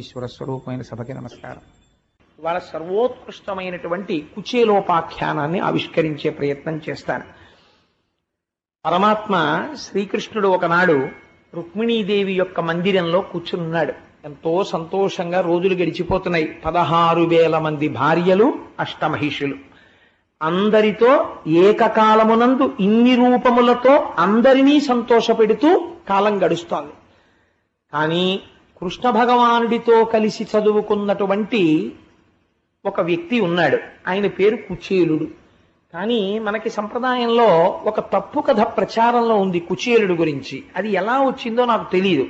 ఈశ్వర స్వరూపమైన సభకి నమస్కారం. ఇవాళ సర్వోత్కృష్టమైనటువంటి కుచేలోపాఖ్యానాన్ని ఆవిష్కరించే ప్రయత్నం చేస్తాను. పరమాత్మ శ్రీకృష్ణుడు ఒకనాడు రుక్మిణీదేవి యొక్క మందిరంలో కూర్చున్నాడు. ఎంతో సంతోషంగా రోజులు గడిచిపోతున్నాయి. 16,000 మంది భార్యలు, అష్టమహిషులు, అందరితో ఏకకాలమునందు ఇన్ని రూపములతో అందరినీ సంతోషపెడుతూ కాలం గడుస్తోంది. కానీ కృష్ణ భగవానుడితో కలిసి చదువుకున్నటువంటి ఒక వ్యక్తి ఉన్నాడు. ఆయన పేరు కుచేలుడు. కానీ మనకి సంప్రదాయంలో ఒక తప్పు కథ ప్రచారంలో ఉంది కుచేలుడు గురించి. అది ఎలా వచ్చిందో నాకు తెలియదు.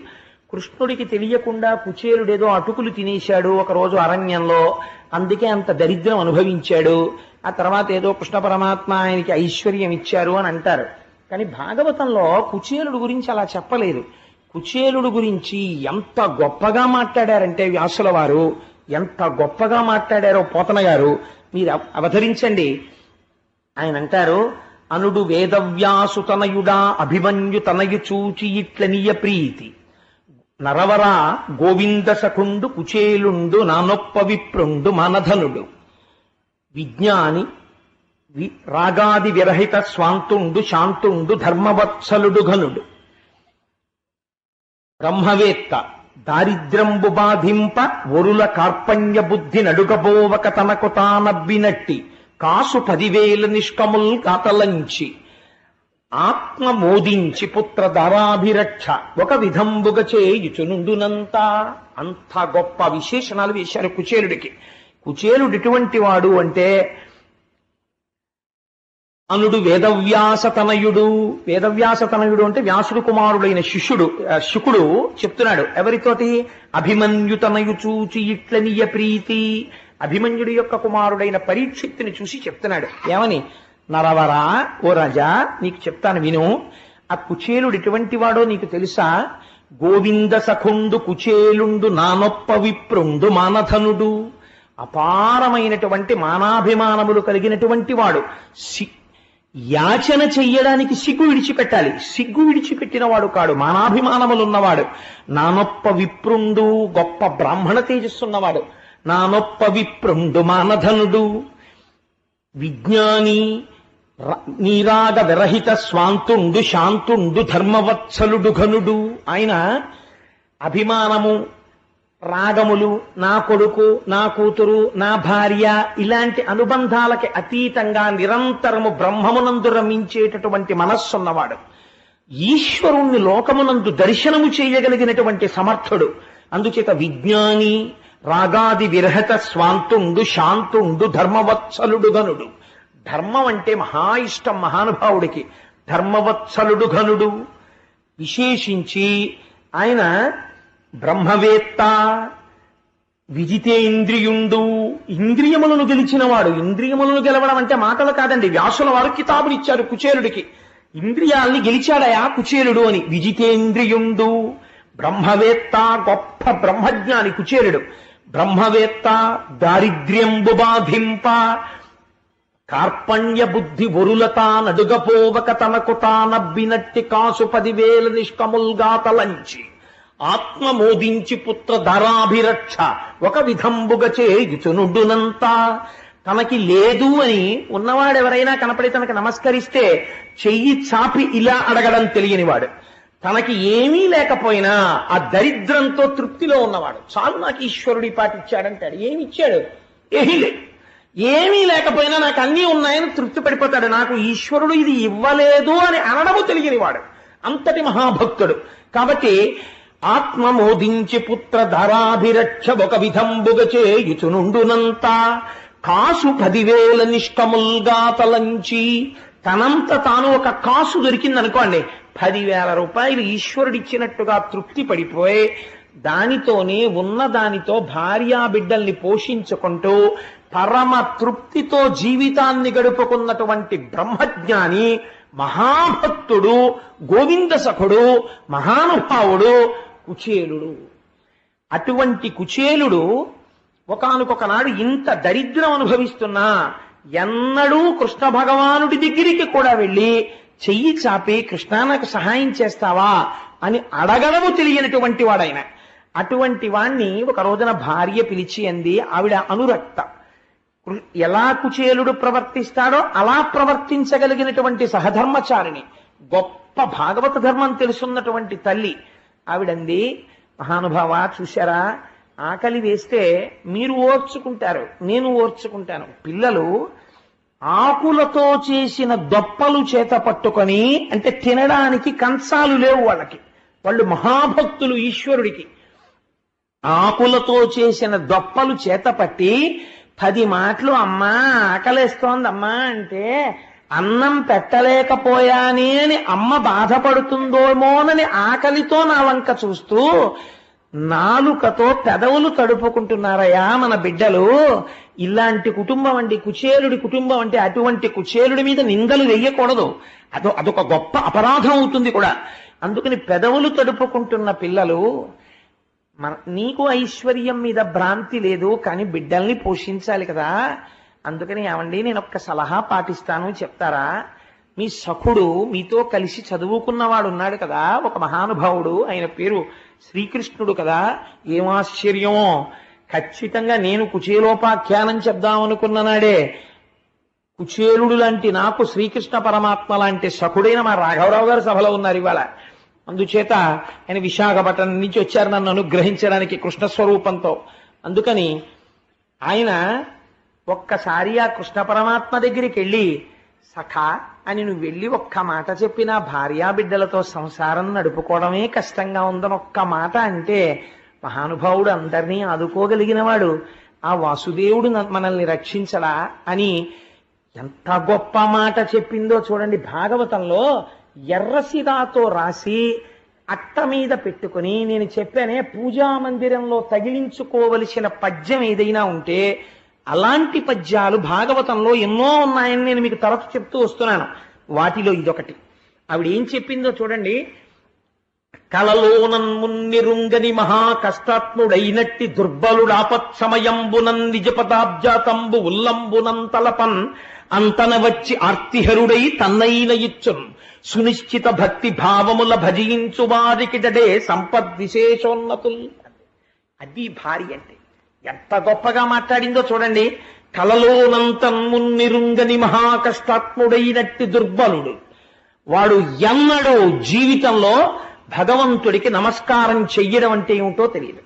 కృష్ణుడికి తెలియకుండా కుచేలుడేదో అటుకులు తినేశాడు ఒకరోజు అరణ్యంలో, అందుకే అంత దరిద్రం అనుభవించాడు. ఆ తర్వాత ఏదో కృష్ణ పరమాత్మ ఆయనకి ఐశ్వర్యం ఇచ్చారు అని అంటారు. కానీ భాగవతంలో కుచేలుడు గురించి అలా చెప్పలేదు. కుచేలుడు గురించి ఎంత గొప్పగా మాట్లాడారంటే వ్యాసుల వారు, ఎంత గొప్పగా మాట్లాడారో పోతన గారు మీరు అవతరించండి. ఆయన అంటారు, అనుడు వేదవ్యాసు తనయుడా అభిమన్యు తనయు చూచి ఇట్లనియ ప్రీతి నరవరా గోవింద సఖుండు కుచేలుండు నానొప్ప విప్రుండు మనధనుడు విజ్ఞాని రాగాది విరహిత స్వాంతుండు శాంతుండు ధర్మవత్సలుడు ఘనుడు బ్రహ్మవేత్త దారిద్ర్యంబు బాధింప ఒరుల కార్పణ్య బుద్ధి నడుగబోవక తనకు తానబ్బినట్టి కాసు 10,000 నిష్కముల్ కాతలంచి ఆత్మ మోదించి పుత్ర ధారాభిరక్ష ఒక విధంబుగ చేయుచునుండునంత. అంత గొప్ప విశేషణాలు వేశారు కుచేలుడికి. కుచేలుడు ఎటువంటి వాడు అంటే, అనుడు వేదవ్యాసతనయుడు. వేదవ్యాసతనయుడు అంటే వ్యాసుడు కుమారుడైన శుకుడు చెప్తున్నాడు. ఎవరితోటి? అభిమన్యుతనయు చూచి ఇట్లనియ ప్రీతి. అభిమన్యుడి యొక్క కుమారుడైన పరీక్షిత్తుని చూసి చెప్తున్నాడు. ఏమని? నరవరా, ఓ రాజా, నీకు చెప్తాను విను. ఆ కుచేలుడు ఎటువంటి వాడో నీకు తెలుసా? గోవింద సఖుండు కుచేలుండు నానొప్ప విప్రుండు మానధనుడు. అపారమైనటువంటి మానాభిమానములు కలిగినటువంటి వాడు. యాచన చెయ్యడానికి సిగ్గు విడిచిపెట్టాలి. సిగ్గు విడిచిపెట్టిన వాడు కాడు, మానాభిమానములున్నవాడు. నానొప్ప విప్రుండు, గొప్ప బ్రాహ్మణ తేజస్సున్నవాడు. నానొప్ప విప్రుండు మానధనుడు విజ్ఞాని నీరాగ విరహిత స్వాంతుండు శాంతుండు ధర్మవత్సలుడు ఘనుడు. ఆయన అభిమానము, రాగములు, నా కొడుకు, నా కూతురు, నా భార్య, ఇలాంటి అనుబంధాలకి అతీతంగా నిరంతరము బ్రహ్మమునందు రమించేటటువంటి మనస్సున్నవాడు. ఈశ్వరుణ్ణి లోకమునందు దర్శనము చేయగలిగినటువంటి సమర్థుడు. అందుచేత విజ్ఞాని రాగాది విరహత స్వాంతుండు శాంతుండు ధర్మవత్సలుడు ఘనుడు. ధర్మం అంటే మహా ఇష్టం మహానుభావుడికి. ధర్మవత్సలుడు ఘనుడు. విశేషించి ఆయన బ్రహ్మవేత్త, విజితేంద్రియుండు, ఇంద్రియములను గెలిచినవాడు. ఇంద్రియములను గెలవడం అంటే మాటలు కాదండి. వ్యాసుల వారు కితాబులు ఇచ్చారు కుచేలుడికి. ఇంద్రియాల్ని గెలిచాడయా కుచేలుడు అని. విజితేంద్రియుండు, బ్రహ్మవేత్త, గొప్ప బ్రహ్మజ్ఞాని కుచేలుడు. బ్రహ్మవేత్త, దారిద్ర్యంబు బాధింప కార్పణ్య బుద్ధి ఒరులతా నడుగపోవక తనకు తానబ్బినట్టి కాసు 10,000 నిష్కముల్గా తలంచి ఆత్మ మోదించి పుత్ర ధరాభిరక్ష ఒక విధంబుగ చేయుచునుడునంత. తనకి లేదు అని ఉన్నవాడెవరైనా కనపడి తనకు నమస్కరిస్తే చెయ్యి చాపి ఇలా అడగడం తెలియనివాడు. తనకి ఏమీ లేకపోయినా ఆ దరిద్రంతో తృప్తిలో ఉన్నవాడు. చాలు నాకు ఈశ్వరుడి పాటిచ్చాడంటాడు. ఏమి ఇచ్చాడు? ఏమీ లేదు. ఏమీ లేకపోయినా నాకు అన్నీ ఉన్నాయని తృప్తి పడిపోతాడు. నాకు ఈశ్వరుడు ఇది ఇవ్వలేదు అని అనడము తెలియనివాడు. అంతటి మహాభక్తుడు. కాబట్టి ఆత్మ మోదించి పుత్ర ధరాభిరక్ష ఒక విధంబుగ చేయుచునుండునంత కాసు 10,000 నిష్కముల్గా తలంచి. తనంత తాను ఒక కాసు దొరికిందనుకోండి, 10,000 రూపాయలు ఈశ్వరుడిచ్చినట్టుగా తృప్తి పడిపోయి దానితోనే ఉన్నదానితో భార్యాబిడ్డల్ని పోషించుకుంటూ పరమ తృప్తితో జీవితాన్ని గడుపుకున్నటువంటి బ్రహ్మజ్ఞాని, మహాభక్తుడు, గోవింద సఖుడు, మహానుభావుడు కుచేలుడు. అటువంటి కుచేలుడు ఒకానొక నాడు ఇంత దరిద్రం అనుభవిస్తున్నా ఎన్నడూ కృష్ణ భగవానుడి దగ్గరికి కూడా వెళ్ళి చెయ్యి చాపి కృష్ణ నాకు సహాయం చేస్తావా అని అడగడము తెలియనటువంటి వాడైన. అటువంటి వాణ్ణి ఒక రోజున భార్య పిలిచి అంది, ఆవిడ అనురక్త. ఎలా కుచేలుడు ప్రవర్తిస్తాడో అలా ప్రవర్తించగలిగినటువంటి సహధర్మచారిణి, గొప్ప భాగవత ధర్మం తెలుసున్నటువంటి తల్లి. ఆవిడంది, మహానుభావ చూశారా, ఆకలి వేస్తే మీరు ఓర్చుకుంటారు, నేను ఓర్చుకుంటాను. పిల్లలు ఆకులతో చేసిన దొప్పలు చేత పట్టుకొని, అంటే తినడానికి కంచాలు లేవు వాళ్ళకి, వాళ్ళు మహాభక్తులు ఈశ్వరుడికి, ఆకులతో చేసిన దొప్పలు చేత పట్టి 10 మాటలు అమ్మా ఆకలేస్తోందమ్మా అంటే, అన్నం పెట్టలేకపోయానే అని అమ్మ బాధపడుతుందోమోనని ఆకలితో నా వంక చూస్తూ నాలుకతో పెదవులు తడుపుకుంటున్నారయ్యా మన బిడ్డలు. ఇలాంటి కుటుంబం అండి కుచేలుడి కుటుంబం అంటే. అటువంటి కుచేలుడి మీద నిందలు వెయ్యకూడదు, అదొక గొప్ప అపరాధం అవుతుంది కూడా. అందుకని పెదవులు తడుపుకుంటున్న పిల్లలు, నీకు ఐశ్వర్యం మీద భ్రాంతి లేదు, కానీ బిడ్డల్ని పోషించాలి కదా. అందుకని ఏమండి నేను ఒక్క సలహా పాటిస్తాను చెప్తారా? మీ సఖుడు మీతో కలిసి చదువుకున్నవాడు ఉన్నాడు కదా, ఒక మహానుభావుడు, ఆయన పేరు శ్రీకృష్ణుడు కదా. ఏం ఆశ్చర్యమో, ఖచ్చితంగా నేను కుచేలోపాఖ్యానం చెప్దామనుకున్న నాడే కుచేలుడు లాంటి నాకు శ్రీకృష్ణ పరమాత్మ లాంటి సఖుడైన మా రాఘవరావు గారు సభలో ఉన్నారు ఇవాళ. అందుచేత ఆయన విశాఖపట్నం నుంచి వచ్చారు నన్ను అనుగ్రహించడానికి కృష్ణస్వరూపంతో. అందుకని ఆయన ఒక్కసారి ఆ కృష్ణ పరమాత్మ దగ్గరికి వెళ్ళి, సఖా అని నువ్వు వెళ్ళి ఒక్క మాట చెప్పినా భార్యాబిడ్డలతో సంసారం నడుపుకోవడమే కష్టంగా ఉందని ఒక్క మాట అంటే, మహానుభావుడు అందరినీ ఆదుకోగలిగిన వాడు, ఆ వాసుదేవుడు మనల్ని రక్షించడా అని ఎంత గొప్ప మాట చెప్పిందో చూడండి. భాగవతంలో ఎర్రసిరాతో రాసి అట్ట మీద పెట్టుకుని, నేను చెప్పానే పూజా మందిరంలో తగిలించుకోవలసిన పద్యం ఏదైనా ఉంటే అలాంటి పద్యాలు భాగవతంలో ఎన్నో ఉన్నాయని నేను మీకు తరచు చెప్తూ వస్తున్నాను. వాటిలో ఇదొకటి. ఆవిడ ఏం చెప్పిందో చూడండి. కలలోనన్మున్నిరుంగని మహా కష్టాత్ముడైనట్టి దుర్బలుడాపత్సమయంబునం నిజపదాబ్జాతంబు ఉల్లంబునంతలపన్ అంతన వచ్చి ఆర్తిహరుడై తన్నైన ఇచ్చున్ సునిశ్చిత భక్తి భావముల భజించు వారికిడడే సంపద్విశేషోన్నతుల్. అది భార్య అంటే. ఎంత గొప్పగా మాట్లాడిందో చూడండి. కలలోనంతన్మున్నిరుంగని మహా కష్టాత్ముడైనట్టి దుర్బలుడు, వాడు ఎన్నడూ జీవితంలో భగవంతుడికి నమస్కారం చెయ్యడం అంటే ఏమిటో తెలియదు,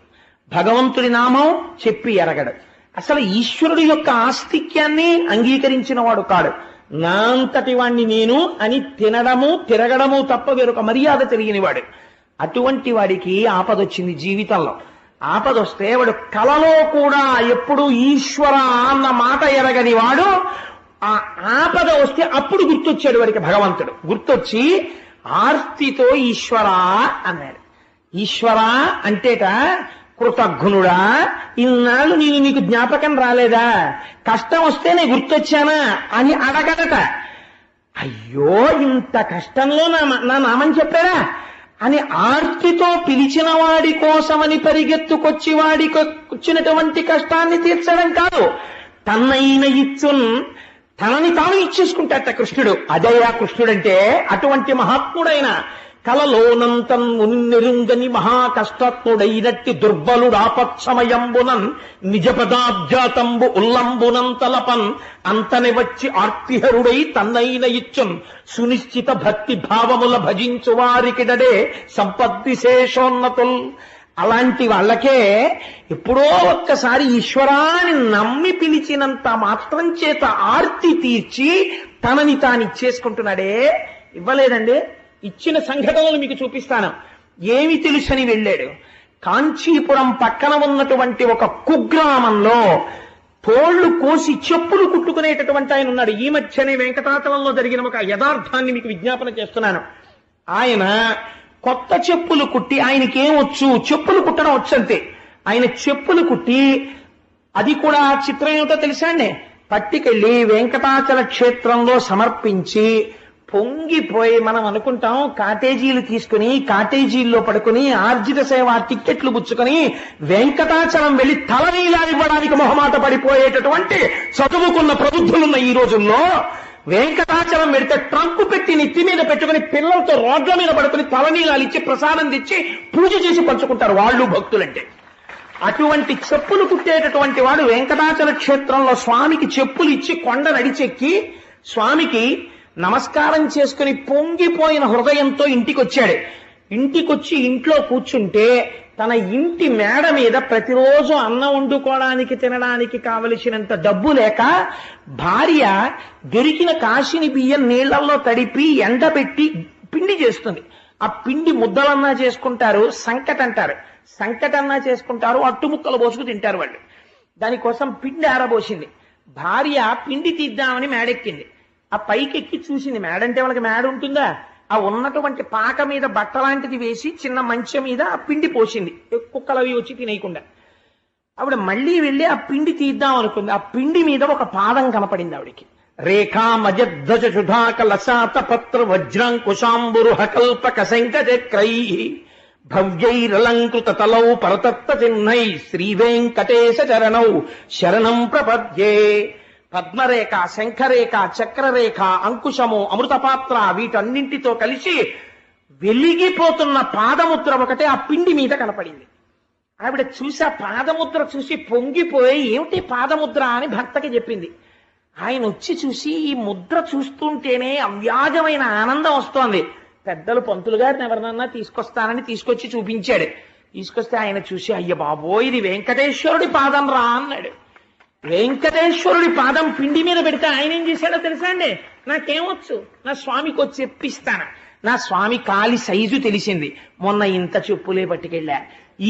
భగవంతుడి నామం చెప్పి ఎరగడు, అసలు ఈశ్వరుడి యొక్క ఆస్తిక్యాన్ని అంగీకరించిన వాడు కాడు. నా అంతటి వాణ్ణి నేను అని తినడము తిరగడము తప్ప వేరొక మర్యాద తెలియని వాడు. అటువంటి వాడికి ఆపదొచ్చింది జీవితంలో. ఆపదొస్తే వాడు కలలో కూడా ఎప్పుడు ఈశ్వర అన్న మాట ఎరగని వాడు, ఆ ఆపద వస్తే అప్పుడు గుర్తొచ్చాడు వాడికి భగవంతుడు. గుర్తొచ్చి ఆర్తితో ఈశ్వర అన్నాడు. ఈశ్వర అంటేట, కృతజ్ఞుడా, ఇన్నాళ్ళు నేను నీకు జ్ఞాపకం రాలేదా, కష్టం వస్తే నేను గుర్తొచ్చానా అని అడగడట. అయ్యో ఇంత కష్టంలో నా నామం చెప్పాడా అని ఆర్తితో పిలిచిన వాడి కోసమని పరిగెత్తుకొచ్చి వాడికి వచ్చినటువంటి కష్టాన్ని తీర్చడం కాదు, తన్నైన ఇచ్చున్, తనని తాను ఇచ్చేసుకుంటాట కృష్ణుడు. అదే ఆ కృష్ణుడంటే. అటువంటి మహాత్ముడైన కలలోనంతన్మున్నిరుంగని మహా కష్టాత్ముడైనట్టి దుర్బలుడాపత్సమయంబునన్ నిజపదాబ్జాతంబు ఉల్లంబునంతలపన్ అంతని వచ్చి ఆర్తిహరుడై తన్నైన ఇచ్చున్ సునిశ్చిత భక్తి భావముల భజించు వారికిడడే సంపద్విశేషోన్నతుల్. అలాంటి వాళ్ళకే ఎప్పుడో ఒక్కసారి ఈశ్వరాన్ని నమ్మి పిలిచినంత మాత్రం చేత ఆర్తి తీర్చి తనని తానిచ్చేసుకుంటున్నాడే. ఇవ్వలేదండి. ఇచ్చిన సంఘటనలు మీకు చూపిస్తాను. ఏమి తెలుసని వెళ్ళాడు. కాంచీపురం పక్కన ఉన్నటువంటి ఒక కుగ్రామంలో తోళ్లు కోసి చెప్పులు కుట్టుకునేటటువంటి ఆయన ఉన్నాడు. ఈ మధ్యనే వెంకటాచలంలో జరిగిన ఒక యథార్థాన్ని మీకు విజ్ఞాపన చేస్తున్నాను. ఆయన కొత్త చెప్పులు కుట్టి, ఆయనకేమొచ్చు, చెప్పులు కుట్టడం వచ్చంతే. ఆయన చెప్పులు కుట్టి, అది కూడా చిత్రం ఏమిటో తెలుసా అండి, పట్టుకెళ్ళి వెంకటాచల క్షేత్రంలో సమర్పించి పొంగిపోయి, మనం అనుకుంటాం కాటేజీలు తీసుకుని కాటేజీల్లో పడుకుని ఆర్జిత సేవ టిక్కెట్లు పుచ్చుకొని వెంకటాచలం వెళ్లి తలనీలా ఇవ్వడానికి మొహమాట పడిపోయేటటువంటి చదువుకున్న ప్రబుద్ధులున్న ఈ రోజుల్లో వెంకటాచలం పెడితే ట్రంకు పెట్టి నెత్తి మీద పెట్టుకుని పిల్లలతో రోడ్ల మీద పడుకుని తలనీలాలు ఇచ్చి ప్రసాదం తెచ్చి పూజ చేసి పంచుకుంటారు వాళ్ళు భక్తులంటే. అటువంటి చెప్పులు కుట్టేటటువంటి వాడు వెంకటాచల క్షేత్రంలో స్వామికి చెప్పులు ఇచ్చి కొండ నడిచెక్కి స్వామికి నమస్కారం చేసుకుని పొంగిపోయిన హృదయంతో ఇంటికి వచ్చాడు. ఇంటికొచ్చి ఇంట్లో కూర్చుంటే తన ఇంటి మేడ మీద ప్రతిరోజు అన్నం వండుకోవడానికి తినడానికి కావలసినంత డబ్బు లేక భార్య దొరికిన కాశీని బియ్యం నీళ్లలో తడిపి ఎండబెట్టి పిండి చేస్తుంది. ఆ పిండి ముద్దలన్నా చేసుకుంటారు, సంకట అంటారు, సంకటన్నా చేసుకుంటారు, అట్టుముక్కలు పోసుకు తింటారు వాళ్ళు. దానికోసం పిండి ఆరబోసింది. భార్య పిండి తీద్దామని మేడెక్కింది. ఆ పైకెక్కి చూసింది. మేడంటే వాళ్ళకి మేడ ఉంటుందా? ఆ ఉన్నటువంటి పాక మీద బట్టలాంటిది వేసి చిన్న మంచం మీద ఆ పిండి పోసింది, కుక్కలవి వచ్చి తినేయకుండా. ఆవిడ మళ్ళీ వెళ్ళి ఆ పిండి తీద్దాం అనుకుంది. ఆ పిండి మీద ఒక పాదం కనపడింది ఆవిడికి. రేఖా మజధ్వజ సుధాక లసాత పత్ర వజ్రాంకుశాంబురుహ కల్పక శంఖచక్రై భవ్యైరలంకృత తలౌ పరతత్వ చిహ్నై శ్రీ వెంకటేశ చరణౌ శరణం ప్రపద్యే. పద్మరేఖ, శంఖరేఖ, చక్రరేఖ, అంకుశము, అమృతపాత్ర వీటన్నింటితో కలిసి వెలిగిపోతున్న పాదముద్ర ఒకటే ఆ పిండి మీద కనపడింది. ఆవిడ చూసి ఆ పాదముద్ర చూసి పొంగిపోయి ఏమిటి పాదముద్ర అని భర్తకి చెప్పింది. ఆయన వచ్చి చూసి ఈ ముద్ర చూస్తుంటేనే అవ్యాజమైన ఆనందం వస్తోంది. పెద్దలు పంతులు గారిని ఎవరినన్నా తీసుకొస్తానని తీసుకొచ్చి చూపించాడు. తీసుకొస్తే ఆయన చూసి అయ్య బాబోయ్ ఇది వెంకటేశ్వరుడి పాదం రా అన్నాడు. వెంకటేశ్వరుడి పాదం పిండి మీద పెడితే ఆయన ఏం చేశాడో తెలుసా అండి? నాకేమొచ్చు, నా స్వామికి వచ్చి చెప్పిస్తాను. నా స్వామి కాలి సైజు తెలిసింది. మొన్న ఇంత చెప్పులే పట్టుకెళ్ళా,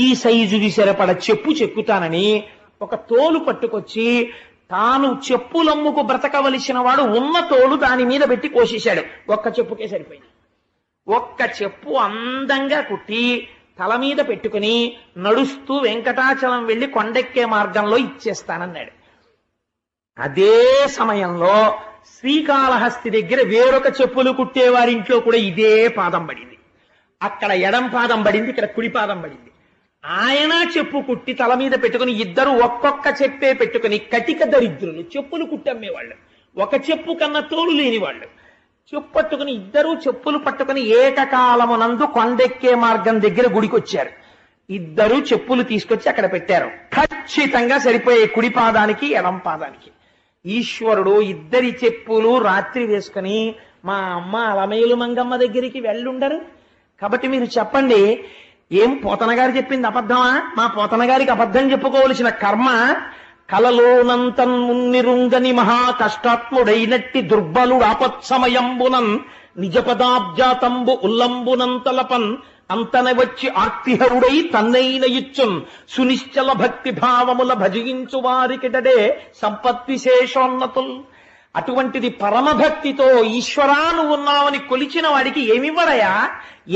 ఈ సైజుకి సరిపడ చెప్పు చెక్కుతానని ఒక తోలు పట్టుకొచ్చి తాను చెప్పులమ్ముకు బ్రతకవలసిన వాడు ఉన్న తోలు దాని మీద పెట్టి కోసేశాడు. ఒక్క చెప్పుకే సరిపోయింది. ఒక్క చెప్పు అందంగా కుట్టి తల మీద పెట్టుకుని నడుస్తూ వెంకటాచలం వెళ్లి కొండెక్కే మార్గంలో ఇచ్చేస్తానన్నాడు. అదే సమయంలో శ్రీకాళహస్తి దగ్గర వేరొక చెప్పులు కుట్టేవారింట్లో కూడా ఇదే పాదం పడింది. అక్కడ ఎడం పాదం పడింది, ఇక్కడ కుడి పాదం పడింది. ఆయన చెప్పు కుట్టి తల మీద పెట్టుకుని ఇద్దరు ఒక్కొక్క చెప్పే పెట్టుకుని కటిక దరిద్రులు, చెప్పులు కుట్టమ్మేవాళ్ళు, ఒక చెప్పు కన్నా తోలు లేని వాళ్ళు చెప్పు పట్టుకుని ఇద్దరూ చెప్పులు పట్టుకుని ఏకకాలమునందు కొండెక్కే మార్గం దగ్గర గుడికొచ్చారు. ఇద్దరు చెప్పులు తీసుకొచ్చి అక్కడ పెట్టారు. ఖచ్చితంగా సరిపోయే కుడి పాదానికి ఎడం పాదానికి. ఈశ్వరుడు ఇద్దరి చెప్పులు రాత్రి వేసుకుని మా అమ్మ అలమేలు మంగమ్మ దగ్గరికి వెళ్ళుండరు. కాబట్టి మీరు చెప్పండి, ఏం పోతన గారు చెప్పింది అబద్ధమా? మా పోతన గారికి అబద్ధం చెప్పుకోవలసిన కర్మ కలలోనంతన్ మున్నిరుంగని మహా కష్టాత్ముడైనట్టి దుర్బలుడు ఆపత్సమయంబునన్ నిజ పదాబ్జాతంబు ఉల్లంబునంతలపన్ అంతన వచ్చి ఆర్తిహరుడై తన్నైన ఇచ్చున్ సునిశ్చల భక్తి భావముల భజించు వారికిటడే సంపద్విశేషోన్నతుల్. అటువంటిది పరమభక్తితో ఈశ్వరా నువ్వు ఉన్నావని కొలిచిన వాడికి ఏమివ్వడయా?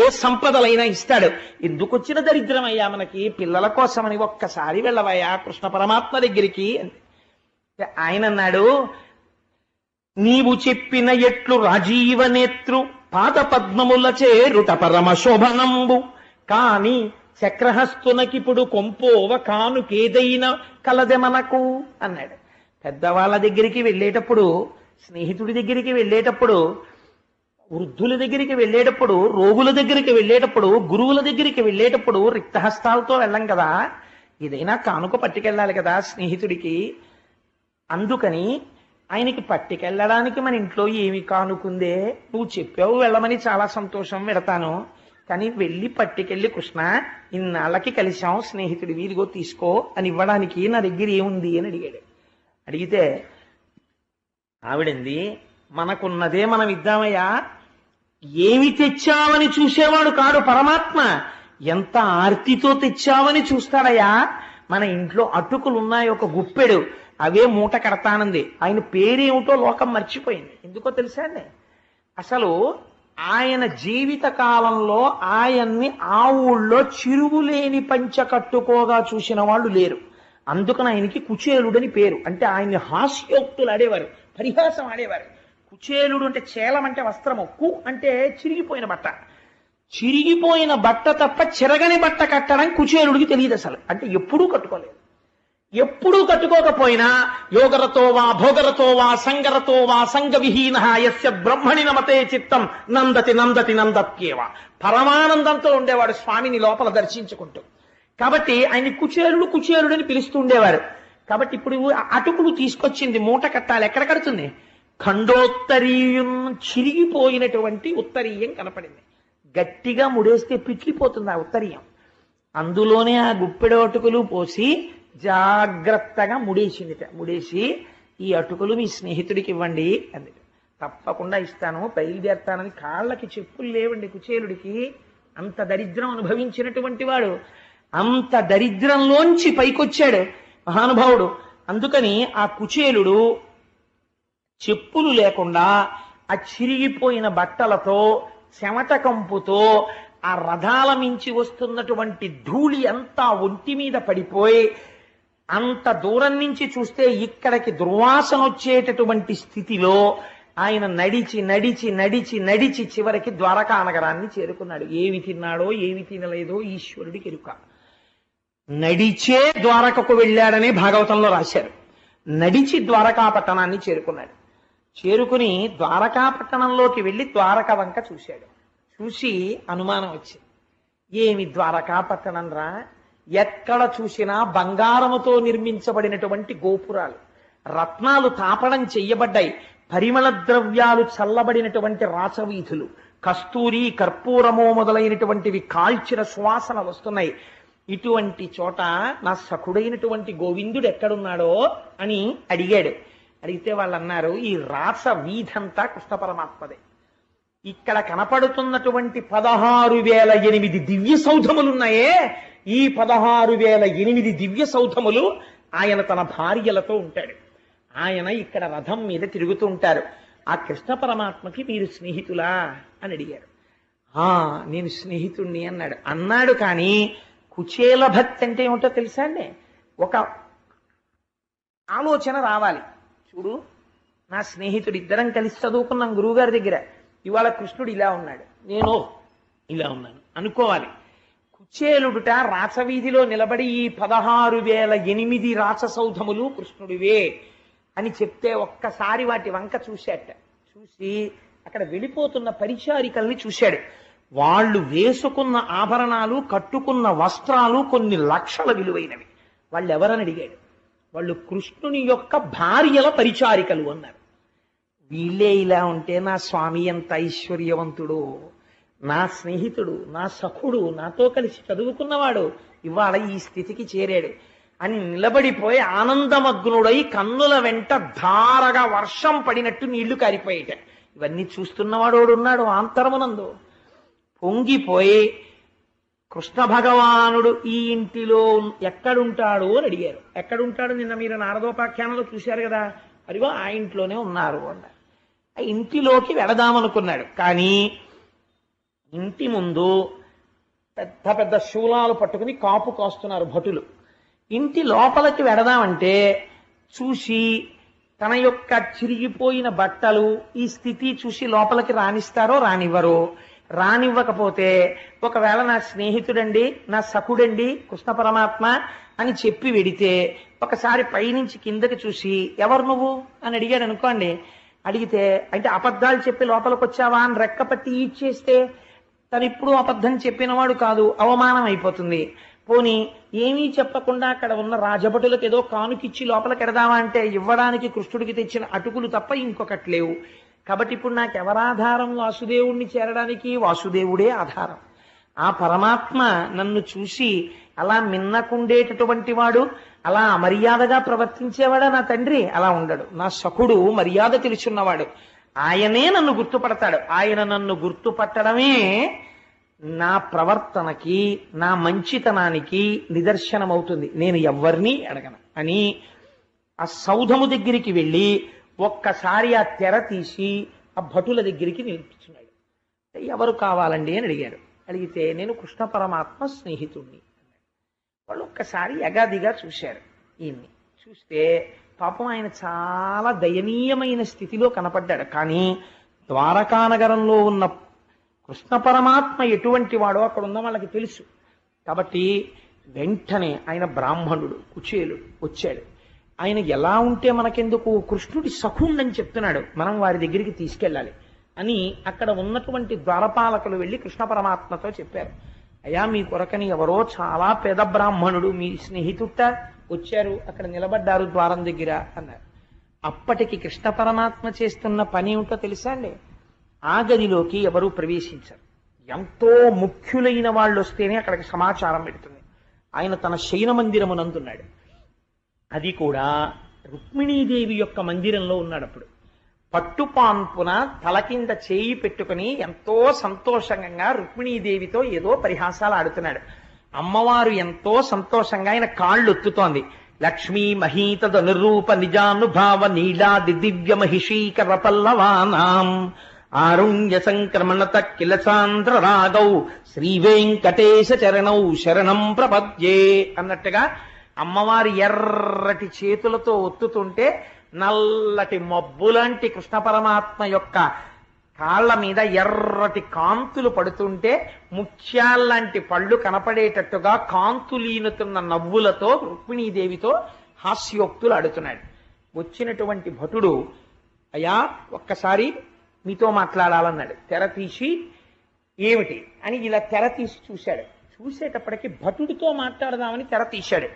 ఏ సంపదలైనా ఇస్తాడు. ఎందుకు వచ్చిన దరిద్రమయ్యా మనకి? పిల్లల కోసమని ఒక్కసారి వెళ్ళవయ్యా కృష్ణ పరమాత్మ దగ్గరికి. ఆయన అన్నాడు, నీవు చెప్పిన ఎట్లు రాజీవ నేత్రు పాద పద్మముల చేరుట పరమ శోభనంబు కాని చక్రహస్తునకిప్పుడు కొంపోవ కానుకేదైనా కలదె మనకు అన్నాడు. పెద్దవాళ్ళ దగ్గరికి వెళ్ళేటప్పుడు, స్నేహితుడి దగ్గరికి వెళ్ళేటప్పుడు, వృద్ధుల దగ్గరికి వెళ్ళేటప్పుడు, రోగుల దగ్గరికి వెళ్ళేటప్పుడు, గురువుల దగ్గరికి వెళ్ళేటప్పుడు రిక్తహస్తాలతో వెళ్ళం కదా. ఏదైనా కానుక పట్టుకెళ్ళాలి కదా స్నేహితుడికి. అందుకని ఆయనకి పట్టుకెళ్ళడానికి మన ఇంట్లో ఏమి కానుకుందే? నువ్వు చెప్పావు వెళ్ళమని, చాలా సంతోషం, వెడతాను. కానీ వెళ్ళి పట్టుకెళ్ళి కృష్ణ ఇన్నాళ్ళకి కలిశాం స్నేహితుడి వీరిగో తీసుకో అని ఇవ్వడానికి నా దగ్గర ఏముంది అని అడిగాడు. అడిగితే ఆవిడంది, మనకున్నదే మనం ఇద్దామయ్యా. ఏమి తెచ్చావని చూసేవాడు కాడు పరమాత్మ, ఎంత ఆర్తితో తెచ్చావని చూస్తాడయ్యా. మన ఇంట్లో అటుకులు ఉన్నాయి ఒక గుప్పెడు, అవే మూట కడతానంది. ఆయన పేరేమిటో లోకం మర్చిపోయింది. ఎందుకో తెలుసా అండి? అసలు ఆయన జీవిత కాలంలో ఆయన్ని ఆ ఊళ్ళో చిరుగులేని పంచ కట్టుకోగా చూసిన వాళ్ళు లేరు. అందుకని ఆయనకి కుచేలుడని పేరు. అంటే ఆయన్ని హాస్యోక్తులు ఆడేవారు, పరిహాసం ఆడేవారు. కుచేలుడు అంటే చేలం అంటే వస్త్రము, కు అంటే చిరిగిపోయిన బట్ట. చిరిగిపోయిన బట్ట తప్ప చిరగని బట్ట కట్టడం కుచేలుడికి తెలియదు అసలు. అంటే ఎప్పుడూ కట్టుకోలేదు. ఎప్పుడూ కట్టుకోకపోయినా యోగరతో వా భోగరతో వా సంగరతో వా సంగ విహీన యస్య బ్రహ్మణి నమతే చిత్తం నందతి నందతి నందత్యేవ. పరమానందంతో ఉండేవాడు స్వామిని లోపల దర్శించుకుంటూ. కాబట్టి ఆయన కుచేలుడని పిలుస్తూ ఉండేవారు. కాబట్టి ఇప్పుడు అటుకులు తీసుకొచ్చింది మూట కట్టాలి, ఎక్కడ కడుతుంది? ఖండోత్తరీయం, చిరిగిపోయినటువంటి ఉత్తరీయం కనపడింది. గట్టిగా ముడేస్తే పిట్లిపోతుంది ఆ ఉత్తరీయం. అందులోనే ఆ గుప్పెడు అటుకులు పోసి జాగ్రత్తగా ముడేసి ఈ అటుకులు మీ స్నేహితుడికి ఇవ్వండి అంది. తప్పకుండా ఇస్తాను, బయలుదేరుతానని. కాళ్ళకి చెప్పులు లేవండి కుచేలుడికి. అంత దరిద్రం అనుభవించినటువంటి వాడు, అంత దరిద్రంలోంచి పైకొచ్చాడు మహానుభావుడు. అందుకని ఆ కుచేలుడు చెప్పులు లేకుండా ఆ చిరిగిపోయిన బట్టలతో చెమట కంపుతో ఆ రథాల మించి వస్తున్నటువంటి ధూళి అంతా ఒంటి మీద పడిపోయి అంత దూరం నుంచి చూస్తే ఇక్కడికి దుర్వాసన వచ్చేటటువంటి స్థితిలో ఆయన నడిచి నడిచి నడిచి నడిచి చివరికి ద్వారకా నగరాన్ని చేరుకున్నాడు. ఏమి తిన్నాడో ఏమి తినలేదో ఈశ్వరుడికి ఎరుక. నడిచే ద్వారకకు వెళ్ళాడనే భాగవతంలో రాశారు. నడిచి ద్వారకా పట్టణాన్ని చేరుకున్నాడు. చేరుకుని ద్వారకా పట్టణంలోకి వెళ్ళి ద్వారక వంక చూశాడు. చూసి అనుమానం వచ్చింది. ఏమి ద్వారకా పట్టణం రా, ఎక్కడ చూసినా బంగారముతో నిర్మించబడినటువంటి గోపురాలు, రత్నాలు తాపడం చెయ్యబడ్డాయి, పరిమళ ద్రవ్యాలు చల్లబడినటువంటి రాచవీధులు, కస్తూరి కర్పూరము మొదలైనటువంటివి కాల్చిన సువాసన వస్తున్నాయి. ఇటువంటి చోట నా సఖుడైనటువంటి గోవిందుడు ఎక్కడున్నాడో అని అడిగాడు. అడిగితే వాళ్ళు అన్నారు, ఈ రాస వీధంతా కృష్ణ పరమాత్మదే. ఇక్కడ కనపడుతున్నటువంటి 16,008 దివ్య సౌధములున్నాయే, ఈ 16,008 దివ్య సౌధములు ఆయన తన భార్యలతో ఉంటాడు. ఆయన ఇక్కడ రథం మీద తిరుగుతూ ఉంటారు. ఆ కృష్ణ పరమాత్మకి మీరు స్నేహితులా అని అడిగారు. నేను స్నేహితుణ్ణి అన్నాడు. కానీ కుచేల భక్తి అంటే ఏమిటో తెలుసా అండి? ఒక ఆలోచన రావాలి. చూడు, నా స్నేహితుడు, ఇద్దరం కలిసి చదువుకున్నాం గురువుగారి దగ్గర, ఇవాళ కృష్ణుడు ఇలా ఉన్నాడు, నేను ఇలా ఉన్నాను అనుకోవాలి. కుచేలుడుట రాచవీధిలో నిలబడి ఈ 16,008 రాచసౌధములు కృష్ణుడివే అని చెప్తే ఒక్కసారి వాటి వంక చూశాట. చూసి అక్కడ వెళ్ళిపోతున్న పరిచారికల్ని చూశాడు. వాళ్ళు వేసుకున్న ఆభరణాలు, కట్టుకున్న వస్త్రాలు కొన్ని లక్షల విలువైనవి. వాళ్ళు ఎవరని అడిగాడు. వాళ్ళు కృష్ణుని యొక్క భార్యల పరిచారికలు అన్నారు. వీళ్ళే ఇలా ఉంటే నా స్వామి ఎంత ఐశ్వర్యవంతుడు, నా స్నేహితుడు, నా సఖుడు, నాతో కలిసి చదువుకున్నవాడు ఇవాళ ఈ స్థితికి చేరాడు అని నిలబడిపోయి ఆనందమగ్నుడై కన్నుల వెంట ధారగా వర్షం పడినట్టు నీళ్లు కారిపోయేట. ఇవన్నీ చూస్తున్నవాడు ఉన్నాడు ఆంతరమునందు. పొంగిపోయి కృష్ణ భగవానుడు ఈ ఇంటిలో ఎక్కడుంటాడు అని అడిగారు. ఎక్కడుంటాడు? నిన్న మీరు నారదోపాఖ్యానంలో చూశారు కదా, అదిగో ఆ ఇంట్లోనే ఉన్నారు అన్నారు. ఆ ఇంటిలోకి వెళదామనుకున్నాడు. కానీ ఇంటి ముందు పెద్ద పెద్ద శూలాలు పట్టుకుని కాపు కాస్తున్నారు భటులు. ఇంటి లోపలికి వెడదామంటే చూసి తన యొక్క చిరిగిపోయిన బట్టలు ఈ స్థితి చూసి లోపలికి రానిస్తారో రానివ్వరో. రానివ్వకపోతే ఒకవేళ నా స్నేహితుడండి, నా సఖుడండి కృష్ణ పరమాత్మ అని చెప్పి వెడితే ఒకసారి పైనుంచి కిందకి చూసి ఎవరు నువ్వు అని అడిగాడు అనుకోండి. అడిగితే అంటే అబద్ధాలు చెప్పి లోపలికి వచ్చావా అని రెక్కపట్టి ఈడ్చేస్తే తను ఇప్పుడు అబద్ధం చెప్పినవాడు కాదు, అవమానం అయిపోతుంది. పోనీ ఏమీ చెప్పకుండా అక్కడ ఉన్న రాజభటులకు ఏదో కానుకిచ్చి లోపలికి ఎడదామా అంటే ఇవ్వడానికి కృష్ణుడికి తెచ్చిన అటుకులు తప్ప ఇంకొకటి లేవు. కాబట్టి ఇప్పుడు నాకెవరాధారం? వాసుదేవుణ్ణి చేరడానికి వాసుదేవుడే ఆధారం. ఆ పరమాత్మ నన్ను చూసి అలా మిన్నకుండేటటువంటి వాడు, అలా అమర్యాదగా ప్రవర్తించేవాడా నా తండ్రి? అలా ఉండడు. నా సఖుడు మర్యాద తెలుసున్నవాడు, ఆయనే నన్ను గుర్తుపడతాడు. ఆయన నన్ను గుర్తుపట్టడమే నా ప్రవర్తనకి, నా మంచితనానికి నిదర్శనమవుతుంది. నేను ఎవ్వరినీ అడగను అని ఆ సౌధము దగ్గరికి వెళ్ళి ఒక్కసారి ఆ తెర తీసి ఆ భటుల దగ్గరికి నిలిపించున్నాడు. ఎవరు కావాలండి అని అడిగారు. అడిగితే నేను కృష్ణ పరమాత్మ స్నేహితుణ్ణి. వాళ్ళు ఒక్కసారి యగాదిగా చూశారు. ఈయన్ని చూస్తే పాపం ఆయన చాలా దయనీయమైన స్థితిలో కనపడ్డాడు. కానీ ద్వారకానగరంలో ఉన్న కృష్ణ పరమాత్మ ఎటువంటి వాడో అక్కడ ఉన్న వాళ్ళకి తెలుసు. కాబట్టి వెంటనే ఆయన బ్రాహ్మణుడు కుచేలుడు వచ్చాడు. ఆయన ఎలా ఉంటే మనకెందుకు, కృష్ణుడి సఖుండని చెప్తున్నాడు, మనం వారి దగ్గరికి తీసుకెళ్ళాలి అని అక్కడ ఉన్నటువంటి ద్వారపాలకులు వెళ్ళి కృష్ణ పరమాత్మతో చెప్పారు. అయ్యా, మీ కొరకని ఎవరో చాలా పేద బ్రాహ్మణుడు మీ స్నేహితుట్ట వచ్చారు, అక్కడ నిలబడ్డారు ద్వారం దగ్గర అన్నారు. అప్పటికి కృష్ణ పరమాత్మ చేస్తున్న పని ఏమిటో తెలుసా అండి? ఆ గదిలోకి ఎవరూ ప్రవేశించరు. ఎంతో ముఖ్యులైన వాళ్ళు వస్తేనే అక్కడికి సమాచారం పెడుతుంది. ఆయన తన శయన మందిరమునందున్నాడు. అది కూడా రుక్మిణీదేవి యొక్క మందిరంలో ఉన్నాడు. అప్పుడు పట్టుపాన్పున తల కింద చేయి పెట్టుకుని ఎంతో సంతోషంగా రుక్మిణీదేవితో ఏదో పరిహాసాలు ఆడుతున్నాడు. అమ్మవారు ఎంతో సంతోషంగా ఆయన కాళ్ళు ఒత్తుతోంది. లక్ష్మీ మహీతద నిరూప నిజానుభావ నీలాది దివ్య మహిషీకర పల్లవానాం ఆరుణ్య సంక్రమణత కిల సాంద్ర రాగౌ శ్రీ వెంకటేశ చరణౌ శరణం ప్రపద్యే అన్నట్టుగా అమ్మవారి ఎర్రటి చేతులతో ఒత్తుతుంటే నల్లటి మబ్బులాంటి కృష్ణ పరమాత్మ యొక్క కాళ్ల మీద ఎర్రటి కాంతులు పడుతుంటే ముత్యాల్లాంటి పళ్ళు కనపడేటట్టుగా కాంతులీనుతున్న నవ్వులతో రుక్మిణీదేవితో హాస్యోక్తులు ఆడుతున్నాడు. వచ్చినటువంటి భటుడు, అయ్యా ఒక్కసారి మీతో మాట్లాడాలన్నాడు. తెర తీసి ఏమిటి అని ఇలా తెర తీసి చూశాడు. చూసేటప్పటికి భటుడితో మాట్లాడదామని తెర తీశాడు.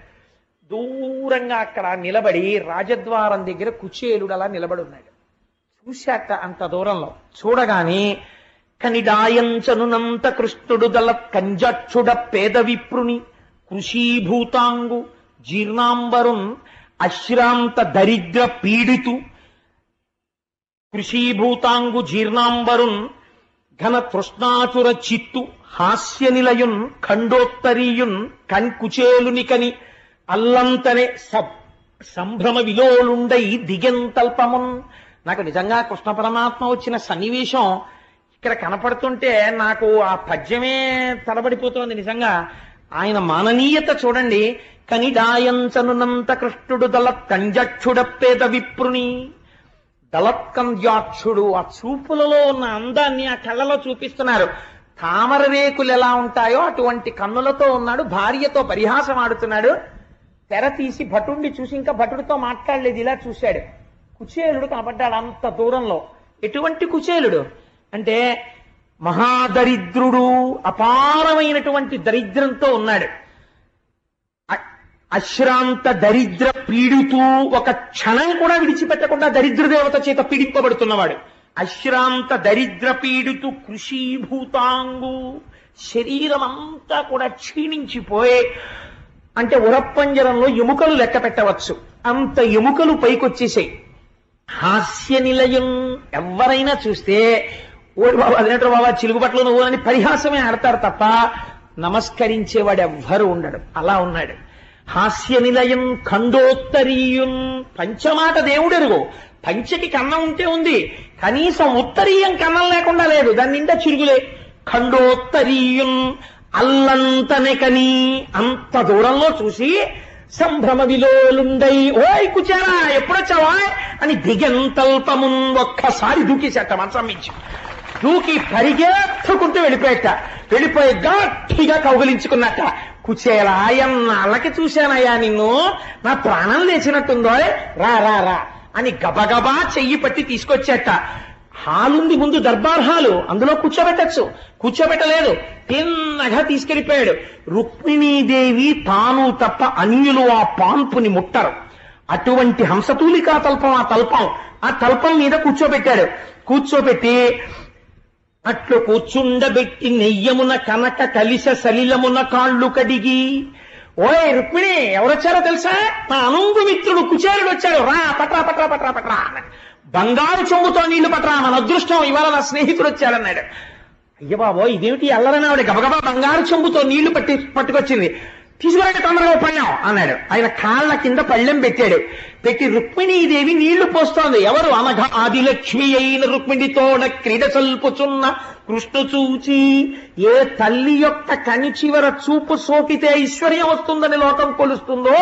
దూరంగా అక్కడ నిలబడి రాజద్వారం దగ్గర కుచేలుడు అలా నిలబడి ఉన్నాడు. చూశాక అంత దూరంలో చూడగానే కనిడాయంచనునంత కృష్ణుడు దళ కంజక్షుడ పేద విప్రుని కృషీభూతాంగు జీర్ణాంబరున్ అశ్రాంత దరిద్ర పీడితు కృషీభూతాంగు జీర్ణాంబరున్ ఘన తృష్ణాచుర చిత్తు హాస్య నిలయున్ ఖండోత్తరీయున్ కన్కుచేలునికని అల్లంతనే సంభ్రమ విలోలుండై దిగెంతల్పమున్. నాకు నిజంగా కృష్ణ పరమాత్మ వచ్చిన సన్నివేశం ఇక్కడ కనపడుతుంటే నాకు ఆ పద్యమే తడబడిపోతోంది. నిజంగా ఆయన మాననీయత చూడండి. కనిడాయంచనునంత కృష్ణుడు దళత్కంజక్షుడ పేద విప్రుని. దళత్కంజాక్షుడు ఆ చూపులలో ఉన్న అందాన్ని ఆ కళ్ళలో చూపిస్తున్నారు. తామర రేకులు ఎలా ఉంటాయో అటువంటి కన్నులతో ఉన్నాడు. భార్యతో పరిహాసం ఆడుతున్నాడు. తెర తీసి భటుడిని చూసి ఇంకా భటుడితో మాట్లాడలేదు, ఇలా చూశాడు. కుచేలుడు కనపడ్డాడు అంత దూరంలో. ఎటువంటి కుచేలుడు అంటే మహాదరిద్రుడు, అపారమైనటువంటి దరిద్రంతో ఉన్నాడు. అశ్రాంత దరిద్ర పీడితూ, ఒక క్షణం కూడా విడిచిపెట్టకుండా దరిద్ర దేవత చేత పీడింపబడుతున్నవాడు. అశ్రాంత దరిద్ర పీడితు కృషీభూతాంగు, శరీరం అంతా కూడా క్షీణించిపోయే, అంటే ఉరప్పంజరంలో ఎముకలు లెక్క పెట్టవచ్చు అంత ఎముకలు పైకొచ్చేసాయి. హాస్య నిలయం, ఎవరైనా చూస్తే ఓడి బాబా అదేంటారు బాబా చిలుగుబట్లు నువ్వు అని పరిహాసమే ఆడతారు తప్ప నమస్కరించేవాడు ఎవ్వరు ఉండడు. అలా ఉన్నాడు. హాస్య నిలయం ఖండోత్తరీయం, పంచమాట దేవుడెరుగు. పంచకి కన్నం ఉంటే ఉంది, కనీసం ఉత్తరీయం కన్నం లేకుండా లేదు, దాని నిండా చిరుగులే. ఖండోత్తరీయం అల్లంతనే కని, అంత దూరంలో చూసి సంభ్రమ విలోలుండై, ఓయ్ కుచారా ఎప్పుడొచ్చావా అని దిగంతల్పమున్ ఒక్కసారి దూకేసేట, మంచం మించి దూకి పరిగెత్తుకుంటూ వెళ్ళిపోయి గట్టిగా కౌగిలించుకున్నట్ట. కుచేలా ఎన్నాళ్ళకి చూశానయ్యా నిన్ను, నా ప్రాణం లేచినట్టుందో, రా రా రా అని గబగబా చెయ్యి పట్టి తీసుకొచ్చేట. హాలుంది ముందు, దర్బార్ హాలు, అందులో కూర్చోబెట్టలేదు, తిన్నగా తీసుకెళ్లిపోయాడు. రుక్మిణీదేవి తాను తప్ప అన్యులు ఆ పాన్పుని ముట్టరు. అటువంటి హంసతూలికా తల్పం ఆ తల్పం మీద కూర్చోబెట్టి అట్లు కూర్చుండబెట్టి నెయ్యమున కనక కలిస సలిలమున కాళ్ళు కడిగి, ఓయ్ రుక్మిణి ఎవరొచ్చారో తెలుసా, నా అనుంగు మిత్రుడు కుచేలుడు వచ్చాడు, రా పట్రా బంగారు చెంబుతో నీళ్లు పట్రా, మన అదృష్టం ఇవాళ నా స్నేహితుడు వచ్చాడన్నాడు. అయ్య బాబో ఇదేమిటి అల్లరని ఆవిడ గబగబా బంగారు చెంబుతో నీళ్లు పట్టుకొచ్చింది. తీసుకురాక తొందరగా పళ్ళాం అన్నాడు. ఆయన కాళ్ల కింద పళ్ళెం పెట్టి రుక్మిణీదేవి నీళ్లు పోస్తోంది. ఎవరు? అనఘ ఆదిలక్ష్మి అయిన రుక్మిణితోడ క్రీడ సల్పుచున్న కృష్ణ చూచి, ఏ తల్లి యొక్క కని చివర చూపు సోకితే ఐశ్వర్యం వస్తుందని లోకం కొలుస్తుందో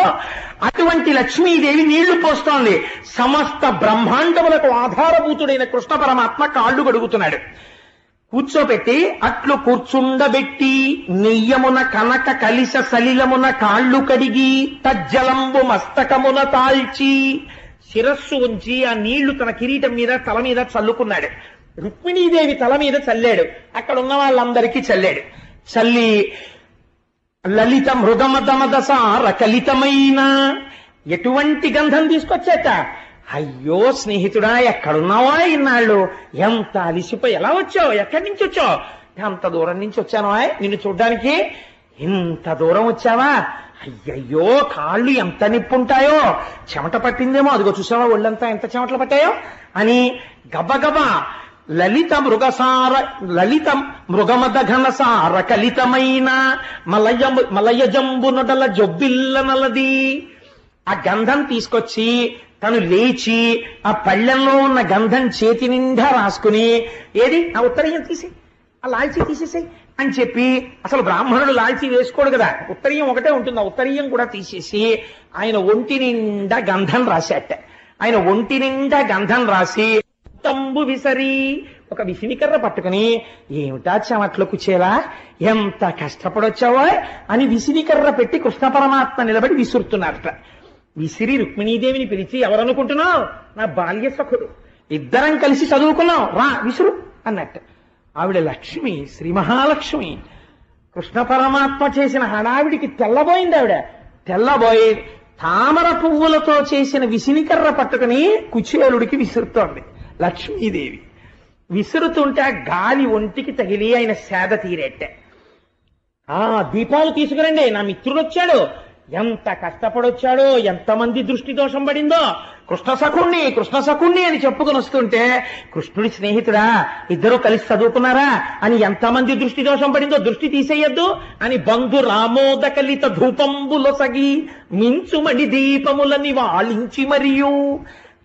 అటువంటి లక్ష్మీదేవి నీళ్లు పోస్తోంది. సమస్త బ్రహ్మాండములకు ఆధారభూతుడైన కృష్ణ పరమాత్మ కాళ్ళు కడుగుతున్నాడు. కూర్చోబెట్టి అట్లు కూర్చుండబెట్టి నెయ్యమున కనక కలిస సలిలమున కాళ్ళు కడిగి తజ్జలంబు మస్తకమున తాల్చి శిరస్సు ఉంచి ఆ నీళ్లు తన కిరీటం మీద తల మీద చల్లుకున్నాడు. రుక్మిణీదేవి తల మీద చల్లాడు, అక్కడ ఉన్న వాళ్ళందరికీ చల్లాడు. చల్లి లలిత మృగమదమదసార కలితమైన ఎటువంటి గంధం తీసుకొచ్చాట. అయ్యో స్నేహితుడా, ఎక్కడున్నావా ఇన్నాళ్ళు, ఎంత అలిసిపోయి ఎలా వచ్చావు, ఎక్కడి నుంచి వచ్చావు? అంత దూరం నుంచి వచ్చాను నిన్ను చూడ్డానికి. ఇంత దూరం వచ్చావా? అయ్యయ్యో కాళ్ళు ఎంత నిప్పుంటాయో, చెమట పట్టిందేమో, అదిగో చూసావా ఒళ్ళంతా ఎంత చెమటలు పట్టాయో అని గబగబా లలిత మృగమద ఘనసార కలితమైన మలయజంబు నొడల జొబ్బిల్ల నలది ఆ గంధం తీసుకొచ్చి తను లేచి ఆ పళ్ళెంలో ఉన్న గంధం చేతి నిండా రాసుకుని, ఏది ఆ ఉత్తరీయం తీసి ఆ లాల్చీ తీసేసాయి అని చెప్పి, అసలు బ్రాహ్మణుడు లాల్చీ వేసుకోడు కదా, ఉత్తరీయం ఒకటే ఉంటుంది, ఆ ఉత్తరీయం కూడా తీసేసి ఆయన ఒంటి నిండా గంధం రాశాట. ఆయన ఒంటి నిండా గంధం రాసి తంబు విసరి ఒక విసినికర్ర పట్టుకుని, ఏమిటా చెమట్లకు చేలా, ఎంత కష్టపడొచ్చావో అని విసినికర్ర పెట్టి కృష్ణ పరమాత్మ నిలబడి విసురుతున్నారట. విసిరి రుక్మిణీదేవిని పిలిచి, ఎవరనుకుంటున్నావు? నా బాల్య సఖుడు, ఇద్దరం కలిసి చదువుకున్నాం, రా విసురు అన్నట్టు. ఆవిడ లక్ష్మి, శ్రీ మహాలక్ష్మి. కృష్ణ పరమాత్మ చేసిన హడావిడికి తెల్లబోయింది ఆవిడ. తెల్లబోయి తామర పువ్వులతో చేసిన విసినికర్ర పట్టుకుని కుచేలుడికి విసురుతోంది లక్ష్మీదేవి. విసురుతుంటే ఆ గాలి ఒంటికి తగిలి ఆయన సేద తీరేట్టే. ఆ దీపాలు తీసుకురండి, నా మిత్రుడు వచ్చాడు, ఎంత కష్టపడొచ్చాడో, ఎంతమంది దృష్టి దోషం పడిందో, కృష్ణ సఖుణ్ణి అని చెప్పుకుని వస్తుంటే, కృష్ణుడి స్నేహితుడా, ఇద్దరు కలిసి చదువుకున్నారా అని ఎంతమంది దృష్టి దోషం పడిందో, దృష్టి తీసేయద్దు అని బంధు రామోదకలిత ధూపంబులొసగి మించుమడి దీపములని వాళించి మరియు.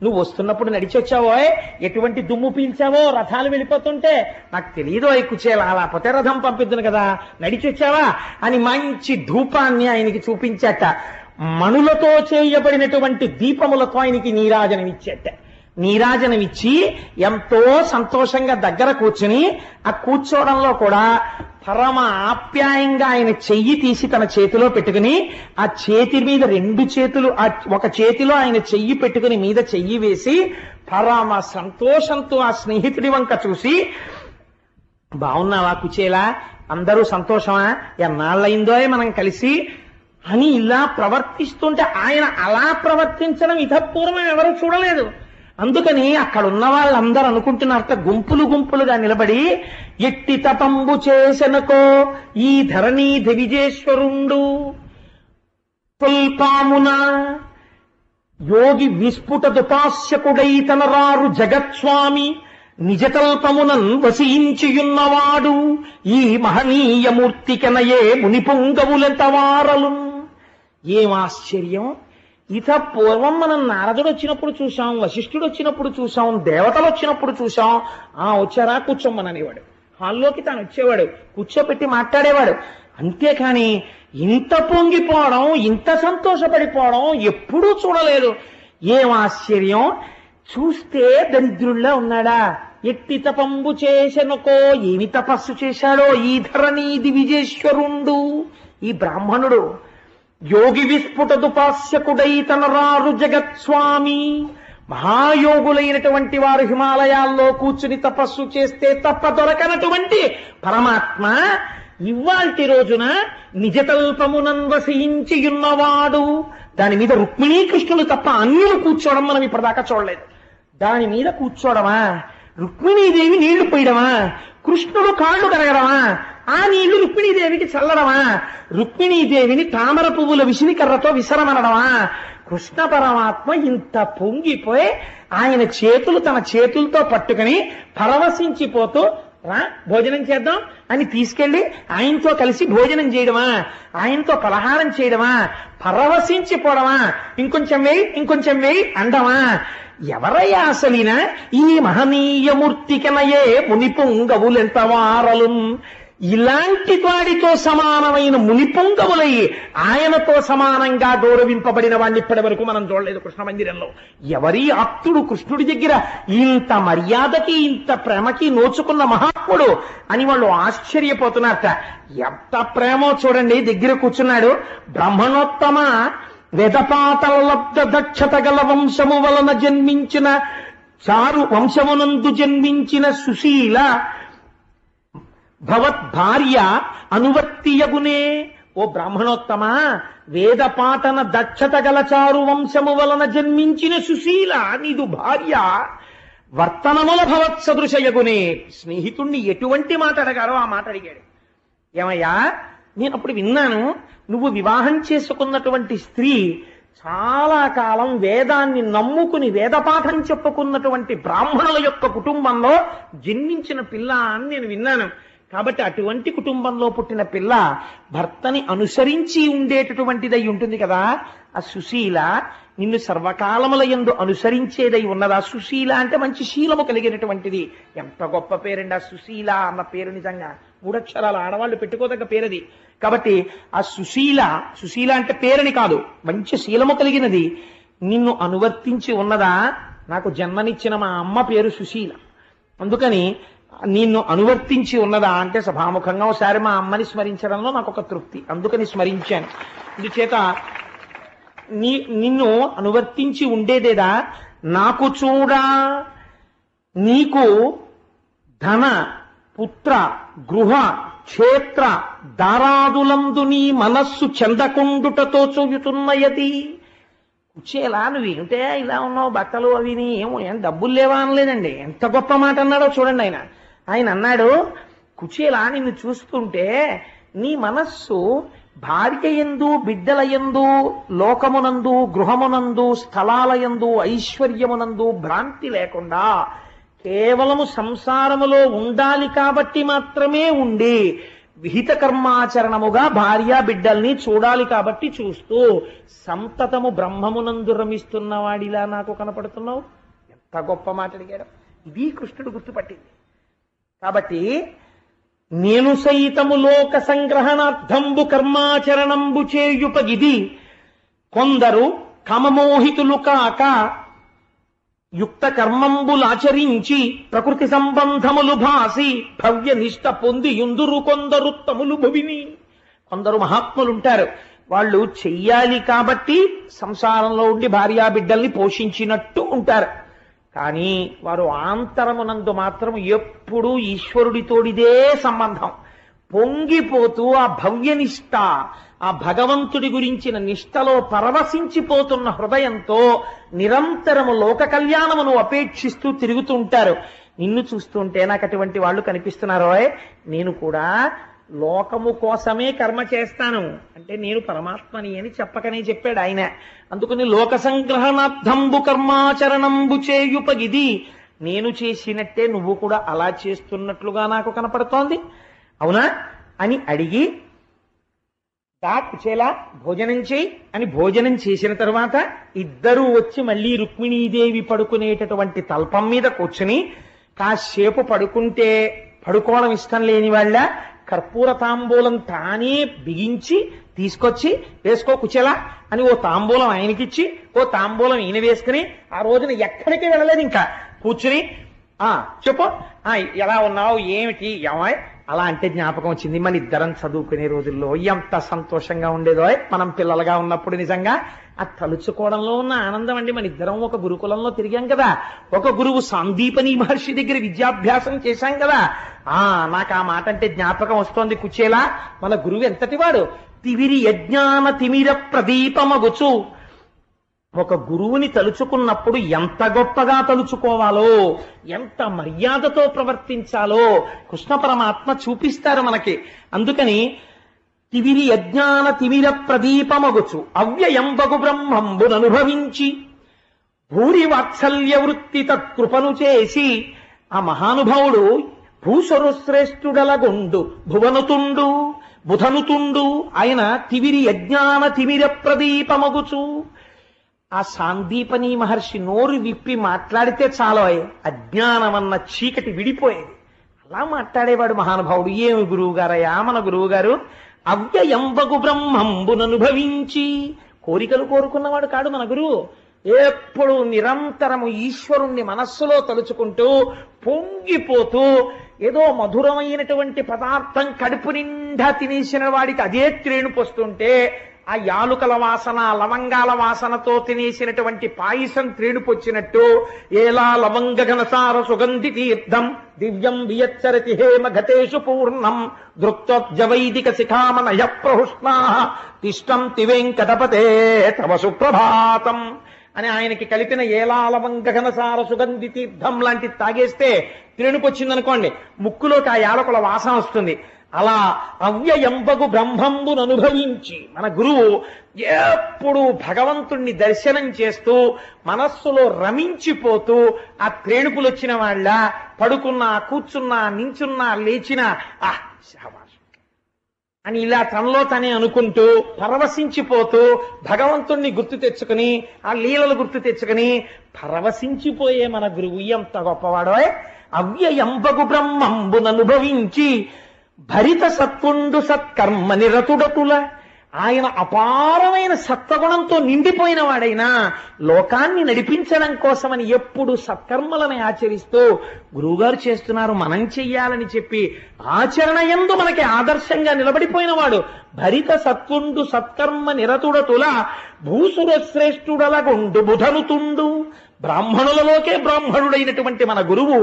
నువ్వు వస్తున్నప్పుడు నడిచి వచ్చావో, ఎటువంటి దుమ్ము పీల్చావో, రథాలు వెళ్ళిపోతుంటే నాకు తెలియదు కుచేలా, లేకపోతే రథం పంపిద్దును కదా, నడిచి వచ్చావా అని మంచి ధూపాన్ని ఆయనకి చూపించాట. మణులతో చేయబడినటువంటి దీపములతో ఆయనకి నీరాజనమిచ్చాట. నీరాజనమిచ్చి ఎంతో సంతోషంగా దగ్గర కూర్చుని, ఆ కూర్చోవడంలో కూడా పరమ ఆప్యాయంగా ఆయన చెయ్యి తీసి తన చేతిలో పెట్టుకుని, ఆ చేతి మీద రెండు చేతులు, ఒక చేతిలో ఆయన చెయ్యి పెట్టుకుని మీద చెయ్యి వేసి పరమ సంతోషంతో ఆ స్నేహితుడి వంక చూసి, బాగున్నావా కుచేలా, అందరూ సంతోషమా, ఎన్నాళ్ళయిందో మనం కలిసి అని ఇలా ప్రవర్తిస్తుంటే, ఆయన అలా ప్రవర్తించడం ఇతపూర్వం ఎవరు చూడలేదు. అందుకని అక్కడ ఉన్న వాళ్ళందరూ అనుకుంటున్నారట, గుంపులు గుంపులుగా నిలబడి, ఎట్టి తపంబు చేసెనకో ఈ ధరణీ దివిజేశ్వరుండు తుల్పామున యోగి విస్ఫుట దుపాస్యకుడై తనరారు జగత్స్వామి నిజకల్పమునన్ వసించియున్నవాడు ఈ మహనీయమూర్తికెనయే మునిపుంగవులెంతవారలు. ఏం ఆశ్చర్యం! ఇత పూర్వం మనం నారదుడు వచ్చినప్పుడు చూసాం, వశిష్ఠుడు వచ్చినప్పుడు చూసాం, దేవతలు వచ్చినప్పుడు చూసాం. వచ్చారా కూర్చోమ్మననేవాడు, హాల్లోకి తాను వచ్చేవాడు, కూర్చోపెట్టి మాట్లాడేవాడు. అంతేకాని ఇంత పొంగిపోవడం, ఇంత సంతోషపడిపోవడం ఎప్పుడూ చూడలేదు. ఏం ఆశ్చర్యం! చూస్తే దరిద్రుల్లా ఉన్నాడా? ఎట్టి తపంబు చేసెనకో, ఏమి తపస్సు చేశాడో ఈ ధరణీ దివిజేశ్వరుండు, ఈ బ్రాహ్మణుడు. యోగి విస్ఫుట దుపాస్యకుడై తనరారు జగత్స్వామి, మహాయోగులైనటువంటి వారు హిమాలయాల్లో కూర్చుని తపస్సు చేస్తే తప్ప దొరకనటువంటి పరమాత్మ ఇవాల్టి రోజున నిజకల్పమునన్ వసించియున్నవాడు. దాని మీద రుక్మిణీకృష్ణులు తప్ప అన్యులు కూర్చోవడం మనం ఇప్పటిదాకా చూడలేదు. దాని మీద కూర్చోవడమా, రుక్మిణీదేవి నీళ్లు పోయడమా, కృష్ణుడు కాళ్ళు కడగడమా, ఆ నీళ్లు రుక్మిణీదేవికి చల్లడమా, రుక్మిణీదేవిని తామర పువ్వుల విసినికర్రతో విసరమనడమా? కృష్ణ పరమాత్మ ఇంత పొంగిపోయి ఆయన చేతులు తన చేతులతో పట్టుకుని పరవశించిపోతూ, రా భోజనం చేద్దాం అని తీసుకెళ్లి ఆయనతో కలిసి భోజనం చేయడమా, ఆయనతో పలహారం చేయడమా, పరవశించిపోవడమా, ఇంకొంచెం వేయి అండమా? ఎవరయ్యా అసలినా ఈ మహనీయమూర్తికెనయే మునిపుంగవులెంత వారలు, ఇలాంటి వాడితో సమానమైన మునిపొంగవులై ఆయనతో సమానంగా గౌరవింపబడిన వాడిని ఇప్పటి వరకు మనం చూడలేదు కృష్ణ మందిరంలో. ఎవరి ఆప్తుడు కృష్ణుడి దగ్గర ఇంత మర్యాదకి ఇంత ప్రేమకి నోచుకున్న మహాత్ముడు అని వాళ్ళు ఆశ్చర్యపోతున్నారట. ఎంత ప్రేమో చూడండి. దగ్గర కూర్చున్నాడు. బ్రాహ్మణోత్తమ వేదపాతలబ్ధ దక్షత గల వంశము వలన జన్మించిన చారు వంశమునందు జన్మించిన సుశీల భవత్ భార్య అనువర్తియగునే. ఓ బ్రాహ్మణోత్తమ, వేదపాఠన దక్షత గల చారు వంశము వలన జన్మించిన సుశీల నీదు భార్య వర్తనముల భవత్ సదృశయగునే. స్నేహితుణ్ణి ఎటువంటి మాట అడగారో ఆ మాట అడిగాడు. ఏమయ్యా, నేను అప్పుడు విన్నాను, నువ్వు వివాహం చేసుకున్నటువంటి స్త్రీ చాలా కాలం వేదాన్ని నమ్ముకుని వేదపాఠం చెప్పుకున్నటువంటి బ్రాహ్మణుల యొక్క కుటుంబంలో జన్మించిన పిల్ల అని నేను విన్నాను. కాబట్టి అటువంటి కుటుంబంలో పుట్టిన పిల్ల భర్తని అనుసరించి ఉండేటటువంటిదై ఉంటుంది కదా. ఆ సుశీల నిన్ను సర్వకాలముల యందు అనుసరించేదై ఉన్నదా? సుశీల అంటే మంచి శీలము కలిగినటువంటిది. ఎంత గొప్ప పేరండి ఆ సుశీల అన్న పేరు. నిజంగా 3 అక్షరాలు, ఆడవాళ్ళు పెట్టుకోదగ్గ పేరది. కాబట్టి ఆ సుశీల, సుశీల అంటే పేరుని కాదు, మంచి శీలము కలిగినది నిన్ను అనువర్తించి ఉన్నదా? నాకు జన్మనిచ్చిన మా అమ్మ పేరు సుశీల, అందుకని నిన్ను అనువర్తించి ఉన్నదా అంటే సభాముఖంగా ఒకసారి మా అమ్మని స్మరించడంలో నాకు ఒక తృప్తి, అందుకని స్మరించాను. ఇందుచేత నిన్ను అనువర్తించి ఉండేదేదా? నాకు చూడా నీకు ధన పుత్ర గృహ క్షేత్ర దారాదులందు నీ మనస్సు చెందకుండుటతో చూయుతున్నయది. కుచేలా నువ్వేమిటే ఇలా ఉన్నావు, బట్టలు అవిని ఏం డబ్బులు లేవా అనలేదండి. ఎంత గొప్ప మాట అన్నాడో చూడండి. ఆయన అన్నాడు, కుచేలా నిన్ను చూస్తుంటే నీ మనస్సు భార్య యందు బిడ్డల యందు లోకమునందు గృహమునందు స్థలాలయందు ఐశ్వర్యమునందు భ్రాంతి లేకుండా కేవలము సంసారములో ఉండాలి కాబట్టి మాత్రమే ఉండి విహిత కర్మాచరణముగా భార్య బిడ్డల్ని చూడాలి కాబట్టి చూస్తూ సంతతము బ్రహ్మమునందు రమిస్తున్న వాడిలా నాకు కనపడుతున్నావు. ఎంత గొప్ప మాట అడిగాడు. ఇది కృష్ణుడు గుర్తుపట్టింది. కాబట్టి నేను సైతము లోక సంగ్రహణార్థంబు కర్మాచరణంబు చేయుపగిది కొందరు కామమోహితులు కాక యుక్త కర్మంబులాచరించి ప్రకృతి సంబంధములు భాసి భవ్య నిష్ట పొంది యుందురు కొందరుత్తములు భువిని. కొందరు మహాత్ములుంటారు, వాళ్ళు చెయ్యాలి కాబట్టి సంసారంలో ఉండి భార్యా బిడ్డల్ని పోషించినట్టు ఉంటారు. కానీ వారు ఆంతరమునందు మాత్రం ఎప్పుడూ ఈశ్వరుడితోడిదే సంబంధం. పొంగిపోతూ ఆ భవ్యనిష్ట, ఆ భగవంతుడి గురించిన నిష్టలో పరవశించిపోతున్న హృదయంతో నిరంతరము లోక కళ్యాణమును అపేక్షిస్తూ తిరుగుతూ ఉంటారు. నిన్ను చూస్తుంటే నాకు అటువంటి వాళ్ళు కనిపిస్తున్నారో. నేను కూడా లోకము కోసమే కర్మ చేస్తాను అంటే నేను పరమాత్మని అని చెప్పకనే చెప్పాడు ఆయన. అందుకని లోక సంగ్రహణార్థంబు కర్మాచరణంబు చేయుపగిది, నేను చేసినట్టే నువ్వు కూడా అలా చేస్తున్నట్లుగా నాకు కనపడుతోంది, అవునా అని అడిగి కుచేలా భోజనం చేయి అని భోజనం చేసిన తర్వాత ఇద్దరూ వచ్చి మళ్ళీ రుక్మిణీదేవి పడుకునేటటువంటి తల్పం మీద కూర్చుని కాసేపు పడుకుంటే పడుకోవడం ఇష్టం లేని వాళ్ళ కర్పూర తాంబూలం తానే బిగించి తీసుకొచ్చి వేసుకో కుచేలా అని ఓ తాంబూలం ఆయనకిచ్చి ఓ తాంబూలం ఈయన వేసుకుని ఆ రోజున ఎక్కడికి వెళ్ళలేదు, ఇంకా కూర్చుని చెప్పు ఎలా ఉన్నావు ఏమిటి ఏమాయ్ అలా అంటే జ్ఞాపకం వచ్చింది. మన ఇద్దరం చదువుకునే రోజుల్లో ఎంత సంతోషంగా ఉండేదో మనం పిల్లలుగా ఉన్నప్పుడు. నిజంగా ఆ తలుచుకోవడంలో ఉన్న ఆనందం అండి. మన ఇద్దరం ఒక గురుకులంలో తిరిగాం కదా, ఒక గురువు సాందీపని మహర్షి దగ్గర విద్యాభ్యాసం చేశాం కదా. నాకు ఆ మాట అంటే జ్ఞాపకం వస్తోంది. కుచేలా మన గురువు ఎంతటి వాడు, తివిరి యజ్ఞాన తిమిర ప్రదీపమగుచు. ఒక గురువుని తలుచుకున్నప్పుడు ఎంత గొప్పగా తలుచుకోవాలో, ఎంత మర్యాదతో ప్రవర్తించాలో కృష్ణ పరమాత్మ చూపిస్తారు మనకి. అందుకని తివిరి యజ్ఞాన తిమిర ప్రదీపమగుచు అవ్యయంబగు బ్రహ్మంబుననుభవించి భూరి వాత్సల్య వృత్తి తత్కృపను చేసి. ఆ మహానుభావుడు భూసరు శ్రేష్ఠుడలగొండు భువనుతుండు బుధనుతుండు. ఆయన తివిరి యజ్ఞాన తిమిర ప్రదీపమగుచు. ఆ సాందీపని మహర్షి నోరు విప్పి మాట్లాడితే చాలు అజ్ఞానమన్న చీకటి విడిపోయేది. అలా మాట్లాడేవాడు మహానుభావుడు. ఏమి గురువు గారయ్యా మన గురువు గారు, అవ్యయంబగు బ్రహ్మంబుననుభవించి, కోరికలు కోరుకున్నవాడు కాడు మన గురువు. ఎప్పుడు నిరంతరము ఈశ్వరుణ్ణి మనస్సులో తలుచుకుంటూ పొంగిపోతూ ఏదో మధురమైనటువంటి పదార్థం కడుపు నిండా తినేసిన వాడికి అదే త్రేణు పొస్తుంటే, ఆ యాలుకల వాసన లవంగాల వాసనతో తినేసినటువంటి పాయసం త్రేణుపొచ్చినట్టు, ఏలా లవంగ ఘనసార సుగంధి తీర్థం దివ్యం వియచ్చరతి హేమ ఘటేషు పూర్ణం దృక్తోజ్జవైదిక శిఖామనయ ప్రహుష్ణా తిష్టం తివేంకటపతే తవ సుప్రభాతం అని ఆయనకి కలిపిన ఏలా లవంగ ఘనసార సుగంధి తీర్థం లాంటి తాగేస్తే త్రేణుపొచ్చిందనుకోండి, ముక్కులోకి ఆ యాలకుల వాసన వస్తుంది. అలా అవ్యయంబగు బ్రహ్మంబును అనుభవించి మన గురువు ఎప్పుడు భగవంతుణ్ణి దర్శనం చేస్తూ మనస్సులో రమించిపోతూ ఆ త్రేణుపులు వచ్చిన వాళ్ళ పడుకున్నా కూర్చున్నా నించున్నా లేచినా అని ఇలా తనలో తనే అనుకుంటూ పరవశించిపోతూ భగవంతుణ్ణి గుర్తు తెచ్చుకుని ఆ లీలలు గుర్తు తెచ్చుకుని పరవశించిపోయే మన గురువు ఎంత గొప్పవాడో. అవ్యయంబగు బ్రహ్మంబుననుభవించి భరిత సత్పుండు సత్కర్మ నిరతుడతుల, ఆయన అపారమైన సత్వగుణంతో నిండిపోయిన వాడైనా లోకాన్ని నడిపించడం కోసమని ఎప్పుడు సత్కర్మలను ఆచరిస్తూ గురువుగారు చేస్తున్నారు మనం చెయ్యాలని చెప్పి ఆచరణ యందు మనకి ఆదర్శంగా నిలబడిపోయిన వాడు. భరిత సత్పుండు సత్కర్మ నిరతుడతుల భూసుర శ్రేష్ఠుడలగుండు బుధనుతుండు, బ్రాహ్మణులలోకే బ్రాహ్మణుడైనటువంటి మన గురువు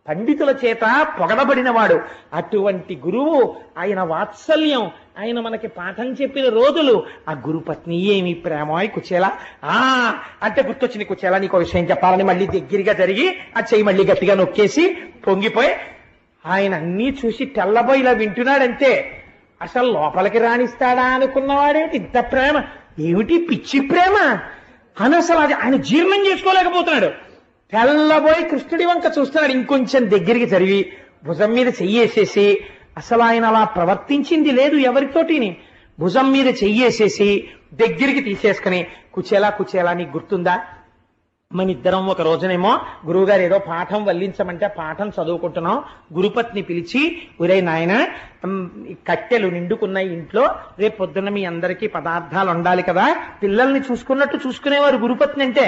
పండితుల చేత పొగడబడినవాడు. అటువంటి గురువు, ఆయన వాత్సల్యం, ఆయన మనకి పాఠం చెప్పిన రోజులు, ఆ గురుపత్ని ఏమి ప్రేమాయ్ కుచేలా అంటే గుర్తొచ్చింది. కుచేలా నీకు విషయం చెప్పాలని మళ్ళీ దగ్గరగా జరిగి ఆ చెయ్యి మళ్ళీ గట్టిగా నొక్కేసి పొంగిపోయి ఆయన అన్నీ చూసి తెల్లబోయి ఇలా వింటున్నాడంతే. అసలు లోపలికి రాణిస్తాడా అనుకున్నవాడేమిటి ఇంత ప్రేమ, ఏమిటి పిచ్చి ప్రేమ అని అసలు అది ఆయన జీర్ణం చేసుకోలేకపోతున్నాడు. తెల్లబోయి కృష్ణుడి వంక చూస్తున్నాడు. ఇంకొంచెం దగ్గరికి జరిగి భుజం మీద చెయ్యేసేసి, అసలు ఆయన అలా ప్రవర్తించింది లేదు ఎవరితోటిని, భుజం మీద చెయ్యేసేసి దగ్గరికి తీసేసుకుని కుచేలా కుచేలా నీకు గుర్తుందా, మన ఇద్దరం ఒక రోజునేమో గురువుగారు ఏదో పాఠం వల్లించమంటే పాఠం చదువుకుంటున్నాం, గురుపత్ని పిలిచి ఒరే నాయన కట్టెలు నిండుకున్నాయి ఇంట్లో, రేపు పొద్దున్న మీ అందరికీ పదార్థాలు ఉండాలి కదా, పిల్లల్ని చూసుకున్నట్టు చూసుకునేవారు గురుపత్ని అంటే,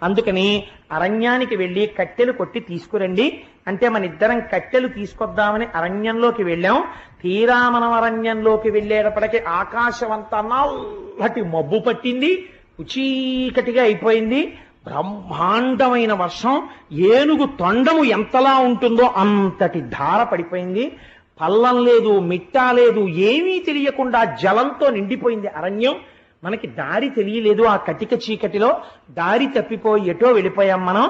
అందుకని అరణ్యానికి వెళ్ళి కట్టెలు కొట్టి తీసుకురండి అంటే మన ఇద్దరం కట్టెలు తీసుకొద్దామని అరణ్యంలోకి వెళ్ళాం. తీరా మనం అరణ్యంలోకి వెళ్ళేటప్పటికీ ఆకాశం అంతా నల్లటి మబ్బు పట్టింది, చీకటిగా అయిపోయింది. బ్రహ్మాండమైన వర్షం, ఏనుగు తొండము ఎంతలా ఉంటుందో అంతటి ధార పడిపోయింది. పల్లం లేదు, మిట్టా లేదు, ఏమీ తెలియకుండా జలంతో నిండిపోయింది అరణ్యం. మనకి దారి తెలియలేదు. ఆ కటిక చీకటిలో దారి తప్పిపోయి ఎటో వెళ్ళిపోయాం మనం.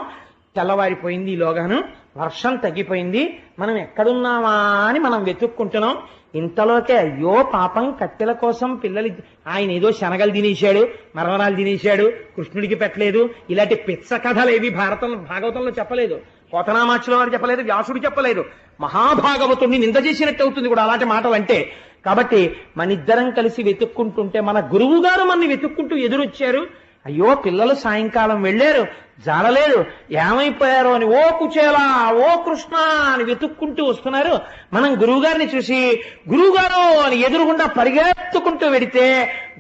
తెల్లవారిపోయింది, ఈలోగాను వర్షం తగ్గిపోయింది. మనం ఎక్కడున్నామా అని మనం వెతుక్కుంటున్నాం. ఇంతలోకే అయ్యో పాపం కట్టెల కోసం పిల్లలు, ఆయన ఏదో శనగలు తినేశాడు, మరవరాలు తినేశాడు, కృష్ణుడికి పెట్టలేదు, ఇలాంటి పిచ్చ కథలు ఏవి భాగవతంలో చెప్పలేదు, పోతనామాచుల వారు చెప్పలేదు, వ్యాసుడు చెప్పలేదు. మహాభాగవతుడిని నింద చేసినట్టు అవుతుంది కూడా అలాంటి మాటలు అంటే. కాబట్టి మనిద్దరం కలిసి వెతుక్కుంటుంటే మన గురువు గారు మనని వెతుక్కుంటూ ఎదురొచ్చారు. అయ్యో పిల్లలు సాయంకాలం వెళ్ళారు, జాడలేదు, ఏమైపోయారో అని ఓ కుచేలా ఓ కృష్ణ అని వెతుక్కుంటూ వస్తున్నారు. మనం గురువుగారిని చూసి గురువుగారు అని ఎదురుగుండా పరిగెత్తుకుంటూ వెడితే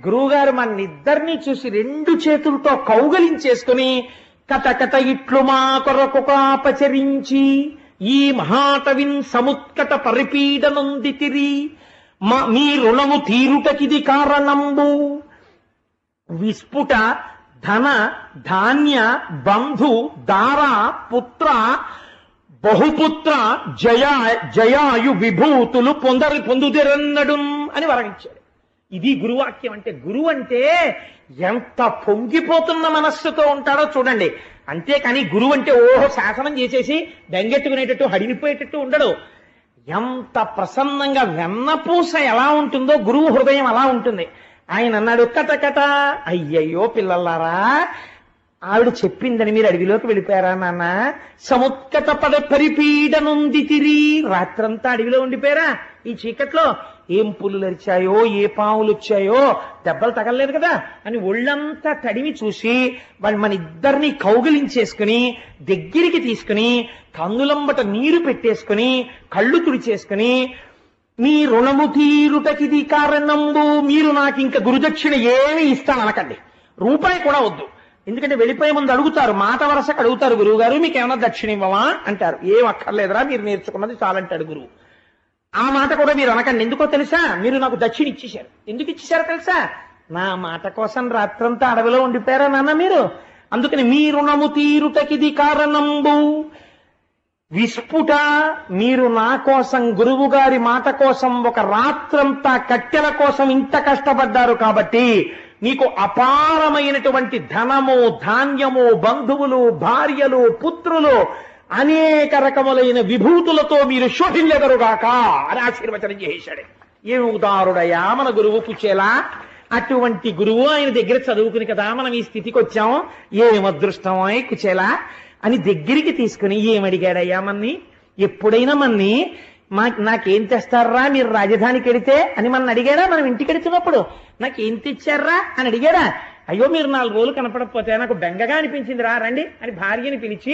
గురువుగారు మన ఇద్దరినీ చూసి రెండు చేతులతో కౌగలించేసుకుని కటకట ఇట్లు మా కొరకు కాపచరించి ఈ మహాటవిన్ సముత్కట పరిపీడనందితిరి మీ రుణము తీరుటకిది కారణంబు విస్ఫుట ధన ధాన్య బంధు దార పుత్ర బహుపుత్ర జయాయు విభూతులు పొందుదిరన్నడు అని వరమించాడు. ఇది గురువాక్యం అంటే. గురువు అంటే ఎంత పొంగిపోతున్న మనస్సుతో ఉంటాడో చూడండి. అంతేకాని గురువు అంటే ఓహో శాసనం చేసేసి బెంగెట్టుకునేటట్టు హడిలిపోయేటట్టు ఉండడు. ఎంత ప్రసన్నంగా వెన్నపూస ఎలా ఉంటుందో గురువు హృదయం అలా ఉంటుంది. ఆయన అన్నాడు కటకట, అయ్యయ్యో పిల్లలారా ఆవిడ చెప్పిందని మీరు అడవిలోకి వెళ్ళిపోయారా నాన్న, సముత్కట పరిపీడనుంది తిరి, రాత్రంతా అడవిలో ఉండిపోయారా ఈ చీకట్లో, ఏం పులులు అరిచాయో, ఏ పావులు వచ్చాయో, దెబ్బలు తగలలేదు కదా అని ఒళ్ళంతా తడిమి చూసి వాళ్ళు మన ఇద్దరిని కౌగిలించేసుకుని దగ్గరికి తీసుకుని కన్నులంబట నీరు పెట్టేసుకుని కళ్ళు తుడిచేసుకుని, మీ రుణము తీరుటకిది కారణంబు, మీరు నాకు ఇంకా గురుదక్షిణ ఏమీ ఇస్తాననకండి, రూపాయి కూడా వద్దు. ఎందుకంటే వెళ్ళిపోయే ముందు అడుగుతారు, మాట వరసకు అడుగుతారు, గురువు గారు మీకు ఏమన్నా దక్షిణ ఇవ్వమా అంటారు. ఏం అక్కర్లేదురా, మీరు నేర్చుకున్నది చాలంటాడు గురువు. ఆ మాట కూడా మీరు అనకండి. ఎందుకో తెలుసా, మీరు నాకు దక్షిణ ఇచ్చేశారు. ఎందుకు ఇచ్చేశారో తెలుసా, నా మాట కోసం రాత్రంతా అడవిలో ఉండిపోయారా నాన్న మీరు, అందుకని మీ రుణము తీరుటకిది కారణంబు. విస్ఫుట, మీరు నా కోసం, గురువు గారి మాట కోసం ఒక రాత్రంతా కట్టెల కోసం ఇంత కష్టపడ్డారు కాబట్టి మీకు అపారమైనటువంటి ధనము, ధాన్యము, బంధువులు, భార్యలు, పుత్రులు, అనేక రకములైన విభూతులతో మీరు శోభిల్లెదరుగాక అని ఆశీర్వచనం చేశాడు. ఏమి ఉదారుడయ్యా మన గురువు పుచ్చేలా. అటువంటి గురువు ఆయన దగ్గర చదువుకుని కదా మనం ఈ స్థితికి వచ్చాం. ఏం అదృష్టం కుచేలా అని దగ్గరికి తీసుకుని ఏమడిగాడయ్యా మన్ని, ఎప్పుడైనా మన్ని నాకేం తెస్తారా మీరు రాజధానికి వెడితే అని మన అడిగాడా? మనం ఇంటికి వెడుతున్నప్పుడు నాకేం తెచ్చారా అని అడిగాడా? అయ్యో మీరు 4 రోజులు కనపడకపోతే నాకు బెంగగా అనిపించింది, రా రండి అని భార్యని పిలిచి,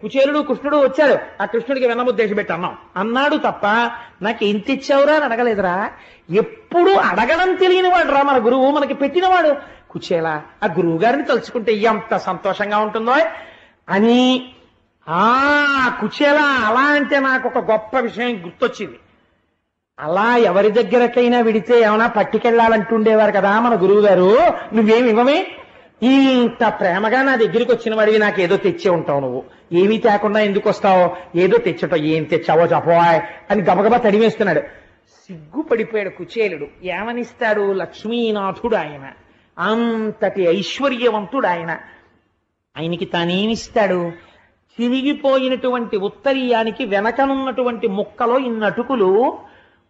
కుచేలుడు కృష్ణుడు వచ్చాడు, ఆ కృష్ణుడికి వెన్నముద్దేశం పెట్టి అన్నాం అన్నాడు తప్ప నాకేం తెచ్చావురా అని అడగలేదురా. ఎప్పుడు అడగడం తెలియని వాడు రా మన గురువు, మనకి పెట్టినవాడు. కుచేలా ఆ గురువు గారిని తలుచుకుంటే ఎంత సంతోషంగా ఉంటుందో అని. కుచేలా అలా అంటే నాకు ఒక గొప్ప విషయం గుర్తొచ్చింది. అలా ఎవరి దగ్గరకైనా విడితే ఏమైనా పట్టుకెళ్లాలంటుండేవారు కదా మన గురువు గారు. నువ్వేమి ఇవ్వమే, ఇంత ప్రేమగా నా దగ్గరికి వచ్చిన వాడివి, నాకేదో తెచ్చే ఉంటావు, నువ్వు ఏమీ తేకుండా ఎందుకు వస్తావు, ఏదో తెచ్చటో, ఏం తెచ్చావో చెప్పవాయ్ అని గబగబా తడివేస్తున్నాడు. సిగ్గుపడిపోయాడు కుచేలుడు. ఏమనిస్తాడు, లక్ష్మీనాథుడు ఆయన, అంతటి ఐశ్వర్యవంతుడు ఆయన. ఆయనకి తానేమిస్తాడు, చిరిగిపోయినటువంటి ఉత్తరీయానికి వెనకనున్నటువంటి ముక్కలో ఇన్ని అటుకులు